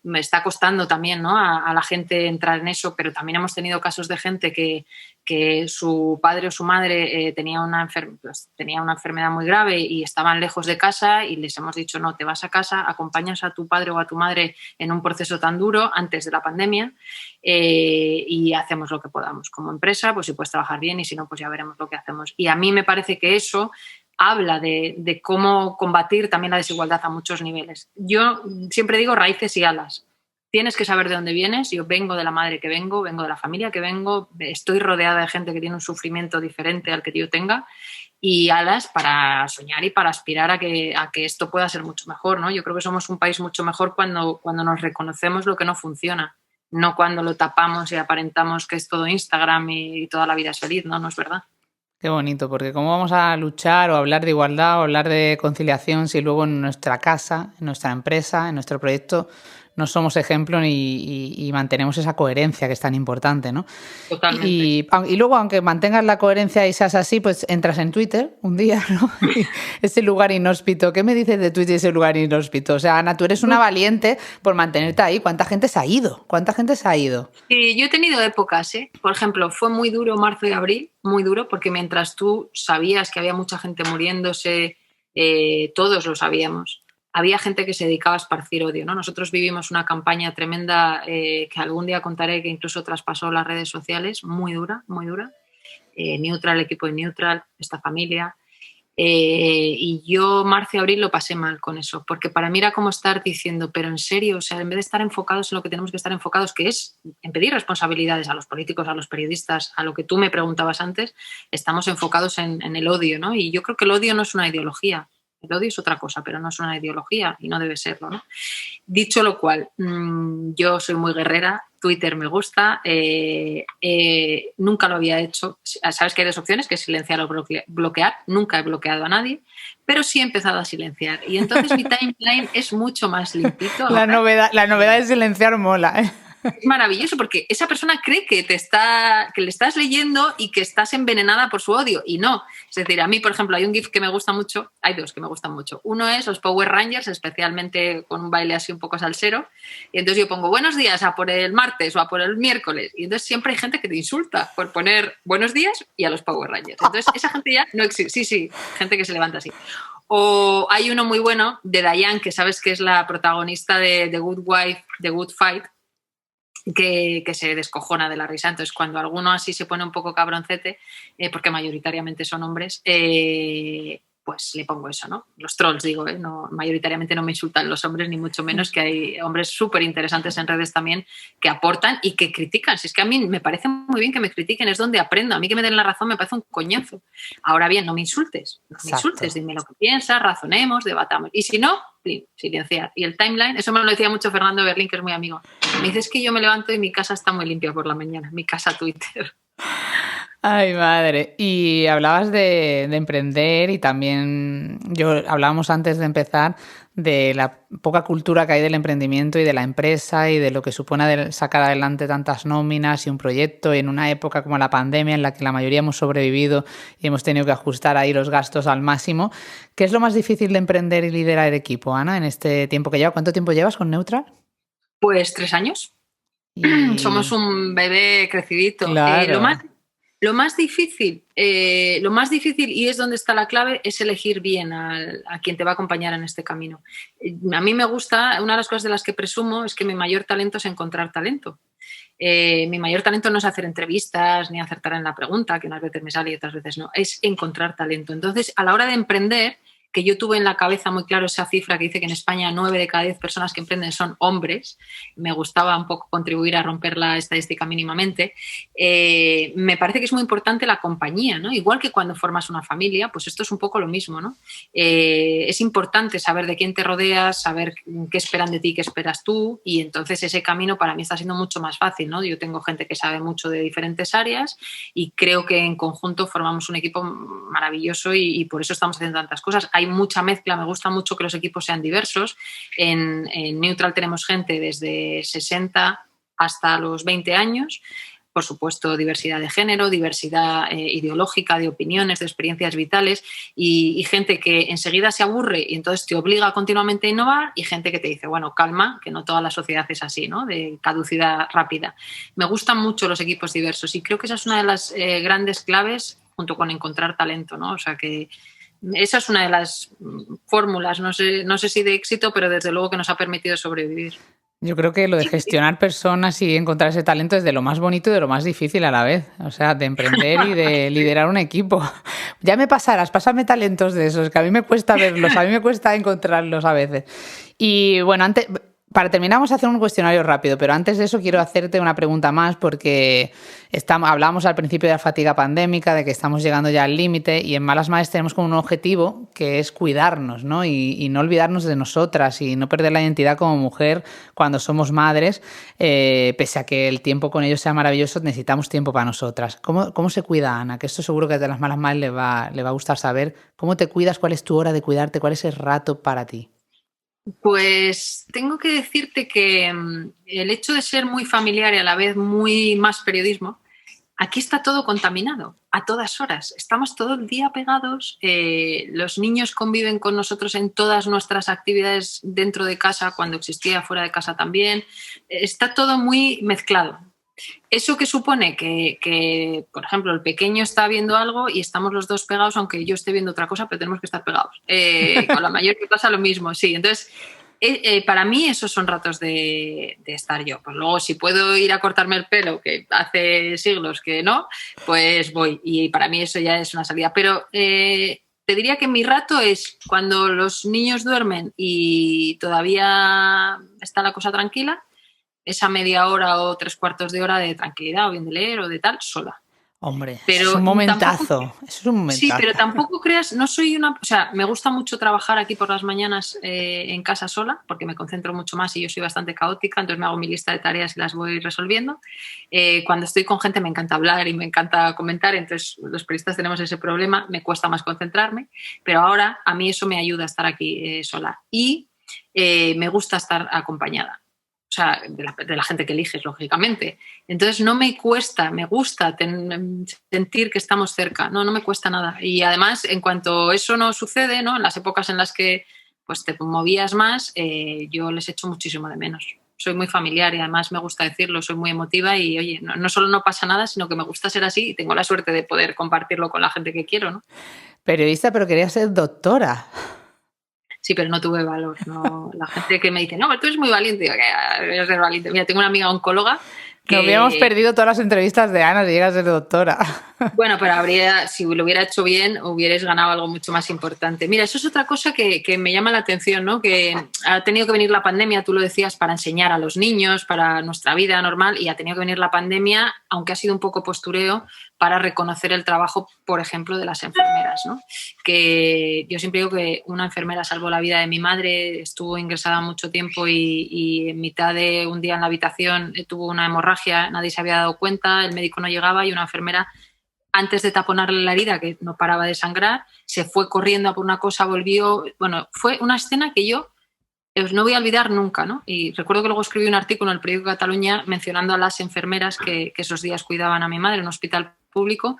me está costando también, ¿no?, a la gente entrar en eso, pero también hemos tenido casos de gente que su padre o su madre tenía una enfermedad muy grave y estaban lejos de casa y les hemos dicho, no, te vas a casa, acompañas a tu padre o a tu madre en un proceso tan duro antes de la pandemia y hacemos lo que podamos. Como empresa, pues si puedes trabajar bien y si no, pues ya veremos lo que hacemos. Y a mí me parece que eso habla de cómo combatir también la desigualdad a muchos niveles. Yo siempre digo raíces y alas. Tienes que saber de dónde vienes. Yo vengo de la madre que vengo de la familia que vengo, estoy rodeada de gente que tiene un sufrimiento diferente al que yo tenga, y alas para soñar y para aspirar a que esto pueda ser mucho mejor, ¿no? Yo creo que somos un país mucho mejor cuando nos reconocemos lo que no funciona, no cuando lo tapamos y aparentamos que es todo Instagram y toda la vida es feliz, ¿no? No es verdad. Qué bonito, porque cómo vamos a luchar o hablar de igualdad o hablar de conciliación si luego en nuestra casa, en nuestra empresa, en nuestro proyecto no somos ejemplo y mantenemos esa coherencia que es tan importante, ¿no? Totalmente. Y luego, aunque mantengas la coherencia y seas así, pues entras en Twitter un día, ¿no? Ese lugar inhóspito. ¿Qué me dices de Twitter, ese lugar inhóspito? O sea, Ana, tú eres una valiente por mantenerte ahí. ¿Cuánta gente se ha ido? Sí, yo he tenido épocas, ¿eh? Por ejemplo, fue muy duro marzo y abril, muy duro, porque mientras tú sabías que había mucha gente muriéndose, todos lo sabíamos. Había gente que se dedicaba a esparcir odio, ¿no? Nosotros vivimos una campaña tremenda que algún día contaré, que incluso traspasó las redes sociales, muy dura, muy dura. Neutral, el equipo de Neutral, esta familia. Y yo marzo y abril lo pasé mal con eso, porque para mí era como estar diciendo, pero en serio, o sea, en vez de estar enfocados en lo que tenemos que estar enfocados, que es en pedir responsabilidades a los políticos, a los periodistas, a lo que tú me preguntabas antes, estamos enfocados en el odio, ¿no? Y yo creo que el odio no es una ideología. El odio es otra cosa, pero no es una ideología y no debe serlo, ¿no? Dicho lo cual, yo soy muy guerrera, Twitter me gusta, nunca lo había hecho. Sabes que hay dos opciones, que es silenciar o bloquear. Nunca he bloqueado a nadie, pero sí he empezado a silenciar. Y entonces mi timeline es mucho más limpito. La novedad de silenciar mola, ¿eh? Es maravilloso porque esa persona cree que le estás leyendo y que estás envenenada por su odio, y no. Es decir, a mí, por ejemplo, hay un GIF que me gusta mucho, hay dos que me gustan mucho. Uno es los Power Rangers, especialmente con un baile así un poco salsero, y entonces yo pongo buenos días a por el martes o a por el miércoles, y entonces siempre hay gente que te insulta por poner buenos días y a los Power Rangers. Entonces esa gente ya no existe. Sí, gente que se levanta así. O hay uno muy bueno de Diane, que sabes que es la protagonista de The Good Wife, The Good Fight, que se descojona de la risa. Entonces, cuando alguno así se pone un poco cabroncete, porque mayoritariamente son hombres, pues le pongo eso, ¿no? Los trolls, digo, no, mayoritariamente no me insultan los hombres, ni mucho menos, que hay hombres súper interesantes en redes también que aportan y que critican. Si es que a mí me parece muy bien que me critiquen, es donde aprendo. A mí que me den la razón me parece un coñazo. Ahora bien, no me insultes, dime lo que piensas, razonemos, debatamos. Y si no, silenciar. Y el timeline, eso me lo decía mucho Fernando Berlín, que es muy amigo. Me dice, es que yo me levanto y mi casa está muy limpia por la mañana, mi casa Twitter. Ay, madre. Y hablabas de emprender y también hablábamos antes de empezar de la poca cultura que hay del emprendimiento y de la empresa y de lo que supone sacar adelante tantas nóminas y un proyecto en una época como la pandemia en la que la mayoría hemos sobrevivido y hemos tenido que ajustar ahí los gastos al máximo. ¿Qué es lo más difícil de emprender y liderar el equipo, Ana, en este tiempo que lleva? ¿Cuánto tiempo llevas con Neutral? Pues 3 años. Y... somos un bebé crecidito. Claro. Lo más difícil, y es donde está la clave, es elegir bien a quien te va a acompañar en este camino. A mí me gusta, una de las cosas de las que presumo es que mi mayor talento es encontrar talento. Mi mayor talento no es hacer entrevistas ni acertar en la pregunta, que unas veces me sale y otras veces no, es encontrar talento. Entonces, a la hora de emprender, que yo tuve en la cabeza muy claro esa cifra que dice que en España 9 de cada 10 personas que emprenden son hombres, me gustaba un poco contribuir a romper la estadística mínimamente, me parece que es muy importante la compañía, ¿no? Igual que cuando formas una familia, pues esto es un poco lo mismo, ¿no? Es importante saber de quién te rodeas, saber qué esperan de ti, qué esperas tú, y entonces ese camino para mí está siendo mucho más fácil, ¿no? Yo tengo gente que sabe mucho de diferentes áreas y creo que en conjunto formamos un equipo maravilloso y por eso estamos haciendo tantas cosas. Hay mucha mezcla, me gusta mucho que los equipos sean diversos. En Neutral tenemos gente desde 60 hasta los 20 años. Por supuesto, diversidad de género, diversidad ideológica, de opiniones, de experiencias vitales y gente que enseguida se aburre y entonces te obliga continuamente a innovar y gente que te dice, bueno, calma, que no toda la sociedad es así, ¿no? De caducidad rápida. Me gustan mucho los equipos diversos y creo que esa es una de las grandes claves junto con encontrar talento, ¿no? O sea que esa es una de las fórmulas, no sé si de éxito, pero desde luego que nos ha permitido sobrevivir. Yo creo que lo de gestionar personas y encontrar ese talento es de lo más bonito y de lo más difícil a la vez. O sea, de emprender y de liderar un equipo. Ya me pasarás, pásame talentos de esos, que a mí me cuesta verlos, a mí me cuesta encontrarlos a veces. Y bueno, antes, para terminar vamos a hacer un cuestionario rápido, pero antes de eso quiero hacerte una pregunta más porque hablábamos al principio de la fatiga pandémica, de que estamos llegando ya al límite y en Malas Madres tenemos como un objetivo que es cuidarnos, ¿no? Y no olvidarnos de nosotras y no perder la identidad como mujer cuando somos madres, pese a que el tiempo con ellos sea maravilloso, necesitamos tiempo para nosotras. ¿Cómo se cuida, Ana? Que esto seguro que a las Malas Madres le va a gustar saber. ¿Cómo te cuidas? ¿Cuál es tu hora de cuidarte? ¿Cuál es el rato para ti? Pues tengo que decirte que el hecho de ser muy familiar y a la vez muy más periodismo, aquí está todo contaminado a todas horas. Estamos todo el día pegados, los niños conviven con nosotros en todas nuestras actividades dentro de casa, cuando existía fuera de casa también. Está todo muy mezclado. Eso que supone que, por ejemplo, el pequeño está viendo algo y estamos los dos pegados, aunque yo esté viendo otra cosa, pero tenemos que estar pegados. Con la mayor que pasa lo mismo, sí. Entonces, para mí esos son ratos de estar yo. Pues luego, si puedo ir a cortarme el pelo, que hace siglos que no, pues voy. Y para mí eso ya es una salida. Pero te diría que mi rato es cuando los niños duermen y todavía está la cosa tranquila, esa media hora o 3/4 de hora de tranquilidad o bien de leer o de tal, sola. Hombre, pero es un momentazo. Es un momentazo. Sí, pero tampoco creas, no soy una... O sea, me gusta mucho trabajar aquí por las mañanas en casa sola, porque me concentro mucho más y yo soy bastante caótica, entonces me hago mi lista de tareas y las voy resolviendo. Cuando estoy con gente me encanta hablar y me encanta comentar, entonces los periodistas tenemos ese problema, me cuesta más concentrarme, pero ahora a mí eso me ayuda a estar aquí sola. Y me gusta estar acompañada. O sea, de la gente que eliges, lógicamente. Entonces no me cuesta, me gusta sentir que estamos cerca. No me cuesta nada. Y además, en cuanto eso no sucede, ¿no? En las épocas en las que pues, te movías más, yo les echo muchísimo de menos. Soy muy familiar y además me gusta decirlo, soy muy emotiva y, oye, no solo no pasa nada, sino que me gusta ser así y tengo la suerte de poder compartirlo con la gente que quiero, ¿no? Periodista, pero quería ser doctora. Sí, pero no tuve valor. No. La gente que me dice, no, tú eres muy valiente. Digo, que voy a ser valiente. Mira, tengo una amiga oncóloga que... Nos habíamos perdido todas las entrevistas de Ana si llegas a ser doctora. Bueno, pero si lo hubiera hecho bien, hubierais ganado algo mucho más importante. Mira, eso es otra cosa que me llama la atención, ¿no? Que ha tenido que venir la pandemia, tú lo decías, para enseñar a los niños, para nuestra vida normal, y ha tenido que venir la pandemia, aunque ha sido un poco postureo, para reconocer el trabajo, por ejemplo, de las enfermeras, ¿no? Que yo siempre digo que una enfermera salvó la vida de mi madre, estuvo ingresada mucho tiempo y en mitad de un día en la habitación tuvo una hemorragia, nadie se había dado cuenta, el médico no llegaba y una enfermera, antes de taponarle la herida, que no paraba de sangrar, se fue corriendo a por una cosa, volvió... Bueno, fue una escena que yo no voy a olvidar nunca, ¿no? Y recuerdo que luego escribí un artículo en el periódico Cataluña mencionando a las enfermeras que esos días cuidaban a mi madre en un hospital público.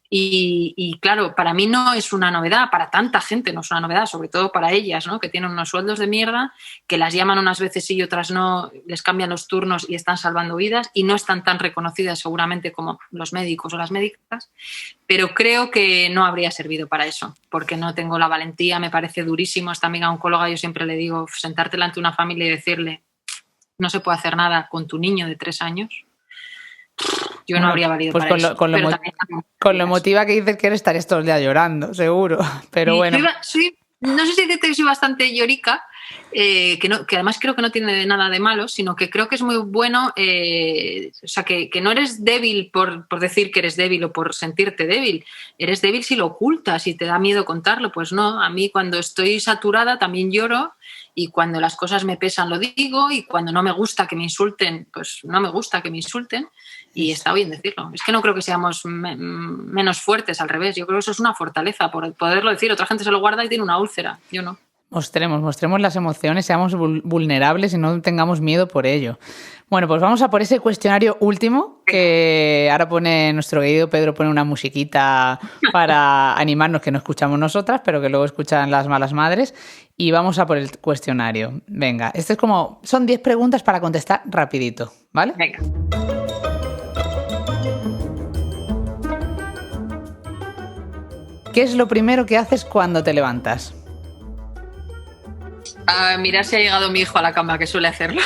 Y claro, para mí no es una novedad, para tanta gente no es una novedad, sobre todo para ellas, ¿no? Que tienen unos sueldos de mierda, que las llaman unas veces sí y otras no, les cambian los turnos y están salvando vidas y no están tan reconocidas seguramente como los médicos o las médicas, pero creo que no habría servido para eso, porque no tengo la valentía, me parece durísimo. Esta amiga oncóloga, yo siempre le digo, sentarte delante de una familia y decirle no se puede hacer nada con tu niño de 3 años, yo no habría valido pues para eso. Con lo emotiva que dices que eres, estarías todo el día llorando, seguro. Pero y bueno. No sé si decirte que soy bastante llorica, que además creo que no tiene nada de malo, sino que creo que es muy bueno, o sea, que no eres débil por decir que eres débil o por sentirte débil. Eres débil si lo ocultas y te da miedo contarlo. Pues no, a mí cuando estoy saturada también lloro y cuando las cosas me pesan lo digo y cuando no me gusta que me insulten, pues no me gusta que me insulten. Y está bien decirlo. Es que no creo que seamos menos fuertes, al revés. Yo creo que eso es una fortaleza, por poderlo decir. Otra gente se lo guarda y tiene una úlcera. Yo no. Mostremos las emociones, seamos vulnerables y no tengamos miedo por ello. Bueno, pues vamos a por ese cuestionario último, que ahora pone nuestro querido Pedro, pone una musiquita para animarnos, que no escuchamos nosotras, pero que luego escuchan las malas madres. Y vamos a por el cuestionario. Venga, son 10 preguntas para contestar rapidito, ¿vale? Venga. ¿Qué es lo primero que haces cuando te levantas? Mirar si ha llegado mi hijo a la cama, que suele hacerlo.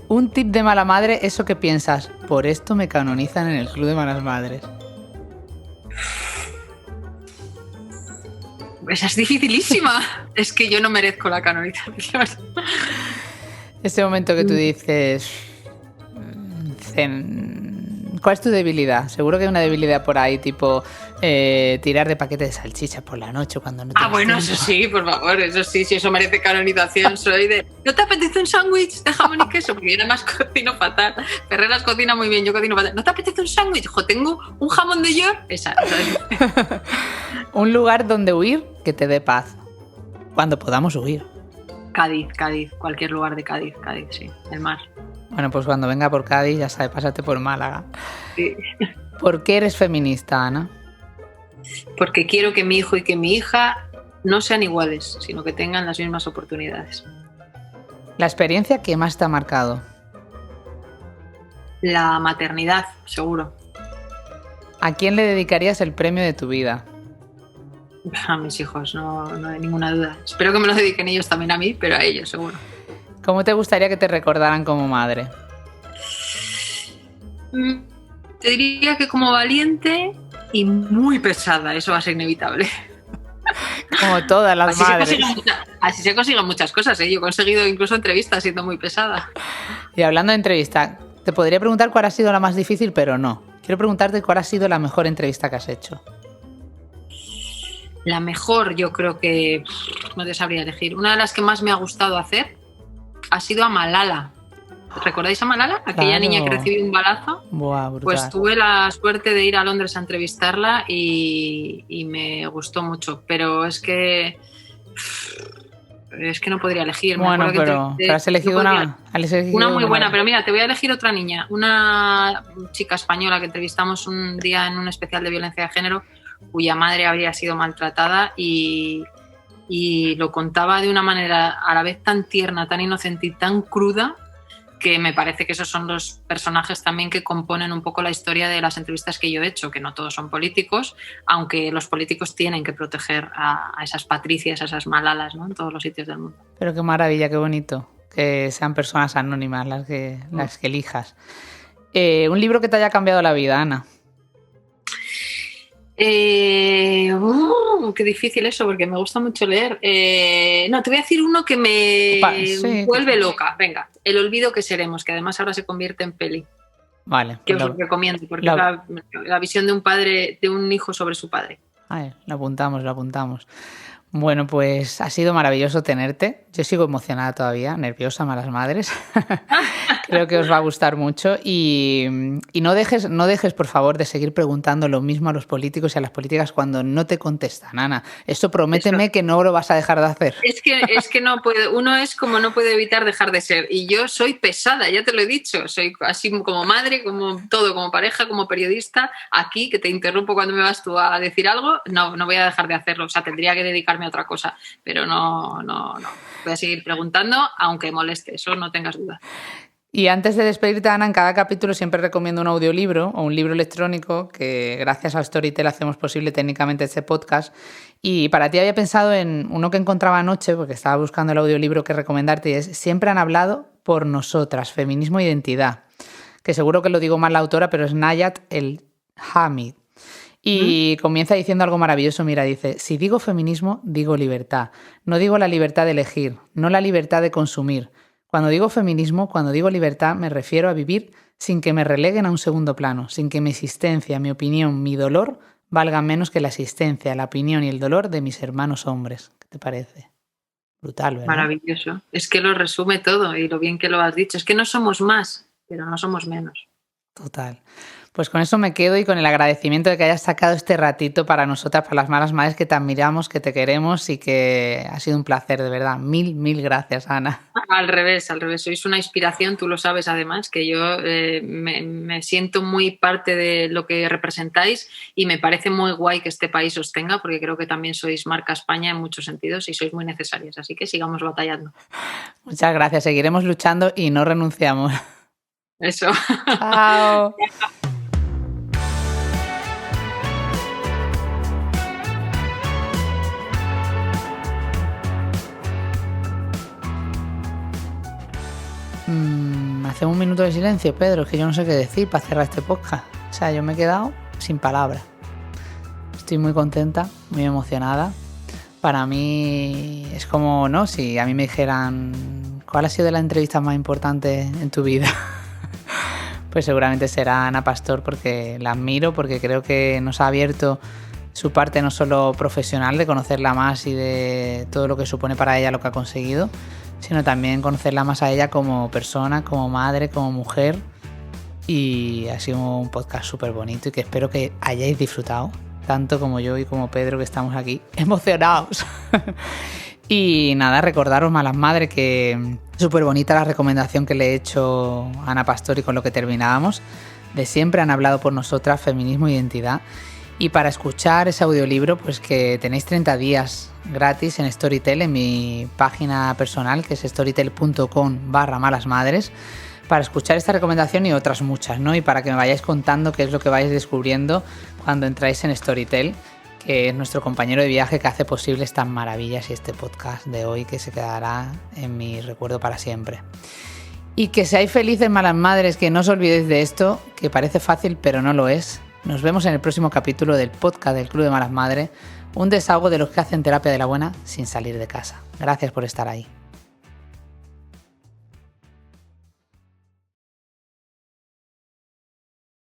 Un tip de mala madre, eso que piensas, por esto me canonizan en el Club de Malas Madres. Esa es dificilísima. Es que yo no merezco la canonización. Ese momento que tú dices... ¿Cuál es tu debilidad? Seguro que hay una debilidad por ahí, tipo tirar de paquete de salchichas por la noche cuando no tienes bueno, tiempo. eso sí, por favor, eso sí, si eso merece canonización, soy de... ¿No te apetece un sándwich de jamón y queso? Porque yo además cocino fatal. Ferreras cocina muy bien, yo cocino fatal. ¿No te apetece un sándwich? Tengo un jamón de york. Esa es. Un lugar donde huir que te dé paz. Cuando podamos huir. Cádiz, cualquier lugar de Cádiz, sí, el mar. Bueno, pues cuando venga por Cádiz, ya sabes, pásate por Málaga. Sí. ¿Por qué eres feminista, Ana? Porque quiero que mi hijo y que mi hija no sean iguales, sino que tengan las mismas oportunidades. La experiencia que más te ha marcado. La maternidad, seguro. ¿A quién le dedicarías el premio de tu vida? A mis hijos, no hay ninguna duda. Espero que me lo dediquen ellos también a mí, pero a ellos, seguro. ¿Cómo te gustaría que te recordaran como madre? Te diría que como valiente y muy pesada, eso va a ser inevitable. Como todas las madres. Así se consiguen muchas cosas, ¿eh? Yo he conseguido incluso entrevistas siendo muy pesada. Y hablando de entrevista, te podría preguntar cuál ha sido la más difícil, pero no. Quiero preguntarte cuál ha sido la mejor entrevista que has hecho. La mejor, yo creo que no te sabría elegir. Una de las que más me ha gustado hacer ha sido a Malala. ¿Recordáis a Malala? Aquella niña que recibió un balazo. Buah, brutal. Pues tuve la suerte de ir a Londres a entrevistarla y me gustó mucho. Pero es que no podría elegir. Bueno, pero has elegido una muy buena. Pero mira, te voy a elegir otra niña. Una chica española que entrevistamos un día en un especial de violencia de género, cuya madre había sido maltratada y lo contaba de una manera a la vez tan tierna, tan inocente y tan cruda, que me parece que esos son los personajes también que componen un poco la historia de las entrevistas que yo he hecho, que no todos son políticos, aunque los políticos tienen que proteger a esas Patricias, a esas Malalas, ¿no? En todos los sitios del mundo. Pero qué maravilla, qué bonito que sean personas anónimas las que elijas. Un libro que te haya cambiado la vida, Ana. Qué difícil eso, porque me gusta mucho leer. No, te voy a decir uno que me vuelve loca. Venga, El olvido que seremos, que además ahora se convierte en peli. Vale. Que os recomiendo, porque es la visión de un padre, de un hijo sobre su padre. Lo apuntamos. Bueno, pues ha sido maravilloso tenerte. Yo sigo emocionada todavía, nerviosa, malas madres. Creo que os va a gustar mucho y no dejes, por favor, de seguir preguntando lo mismo a los políticos y a las políticas cuando no te contestan, Ana. Esto prométeme que no lo vas a dejar de hacer. Es que no puede, uno es como no puede evitar dejar de ser. Y yo soy pesada, ya te lo he dicho. Soy así como madre, como todo, como pareja, como periodista. Aquí, que te interrumpo cuando me vas tú a decir algo, no voy a dejar de hacerlo. O sea, tendría que dedicarme a otra cosa. Pero no. Voy a seguir preguntando, aunque moleste, eso no tengas duda. Y antes de despedirte, Ana, en cada capítulo siempre recomiendo un audiolibro o un libro electrónico que gracias a Storytel hacemos posible técnicamente este podcast. Y para ti había pensado en uno que encontraba anoche, porque estaba buscando el audiolibro que recomendarte, y es Siempre han hablado por nosotras, feminismo e identidad. Que seguro que lo digo mal la autora, pero es Nayat El Hamid. Y comienza diciendo algo maravilloso. Mira, dice: si digo feminismo, digo libertad. No digo la libertad de elegir, no la libertad de consumir. Cuando digo feminismo, cuando digo libertad, me refiero a vivir sin que me releguen a un segundo plano, sin que mi existencia, mi opinión, mi dolor valgan menos que la existencia, la opinión y el dolor de mis hermanos hombres. ¿Qué te parece? Brutal, ¿verdad? Maravilloso. Es que lo resume todo y lo bien que lo has dicho. Es que no somos más, pero no somos menos. Total. Pues con eso me quedo y con el agradecimiento de que hayas sacado este ratito para nosotras, para las malas madres, que te admiramos, que te queremos y que ha sido un placer, de verdad. Mil gracias, Ana. Al revés. Sois una inspiración, tú lo sabes además, que yo me siento muy parte de lo que representáis y me parece muy guay que este país os tenga, porque creo que también sois marca España en muchos sentidos y sois muy necesarias. Así que sigamos batallando. Muchas gracias. Seguiremos luchando y no renunciamos. Eso. Chao. Hacemos un minuto de silencio, Pedro, es que yo no sé qué decir para cerrar este podcast. O sea, yo me he quedado sin palabras. Estoy muy contenta, muy emocionada. Para mí es como, ¿no? Si a mí me dijeran ¿cuál ha sido la entrevista más importante en tu vida? Pues seguramente será Ana Pastor, porque la admiro, porque creo que nos ha abierto su parte no solo profesional, de conocerla más y de todo lo que supone para ella lo que ha conseguido, sino también conocerla más a ella como persona, como madre, como mujer. Y ha sido un podcast súper bonito y que espero que hayáis disfrutado, tanto como yo y como Pedro, que estamos aquí emocionados. Y nada, recordaros, malas madres, que súper bonita la recomendación que le he hecho a Ana Pastor y con lo que terminábamos. De siempre han hablado por nosotras, feminismo e identidad. Y para escuchar ese audiolibro, pues que tenéis 30 días gratis en Storytel, en mi página personal, que es storytel.com/malasmadres, para escuchar esta recomendación y otras muchas, ¿no? Y para que me vayáis contando qué es lo que vais descubriendo cuando entráis en Storytel, que es nuestro compañero de viaje que hace posible estas maravillas y este podcast de hoy que se quedará en mi recuerdo para siempre. Y que seáis felices, malas madres, que no os olvidéis de esto, que parece fácil pero no lo es. Nos vemos en el próximo capítulo del podcast del Club de Malas Madres, un desahogo de los que hacen terapia de la buena sin salir de casa. Gracias por estar ahí.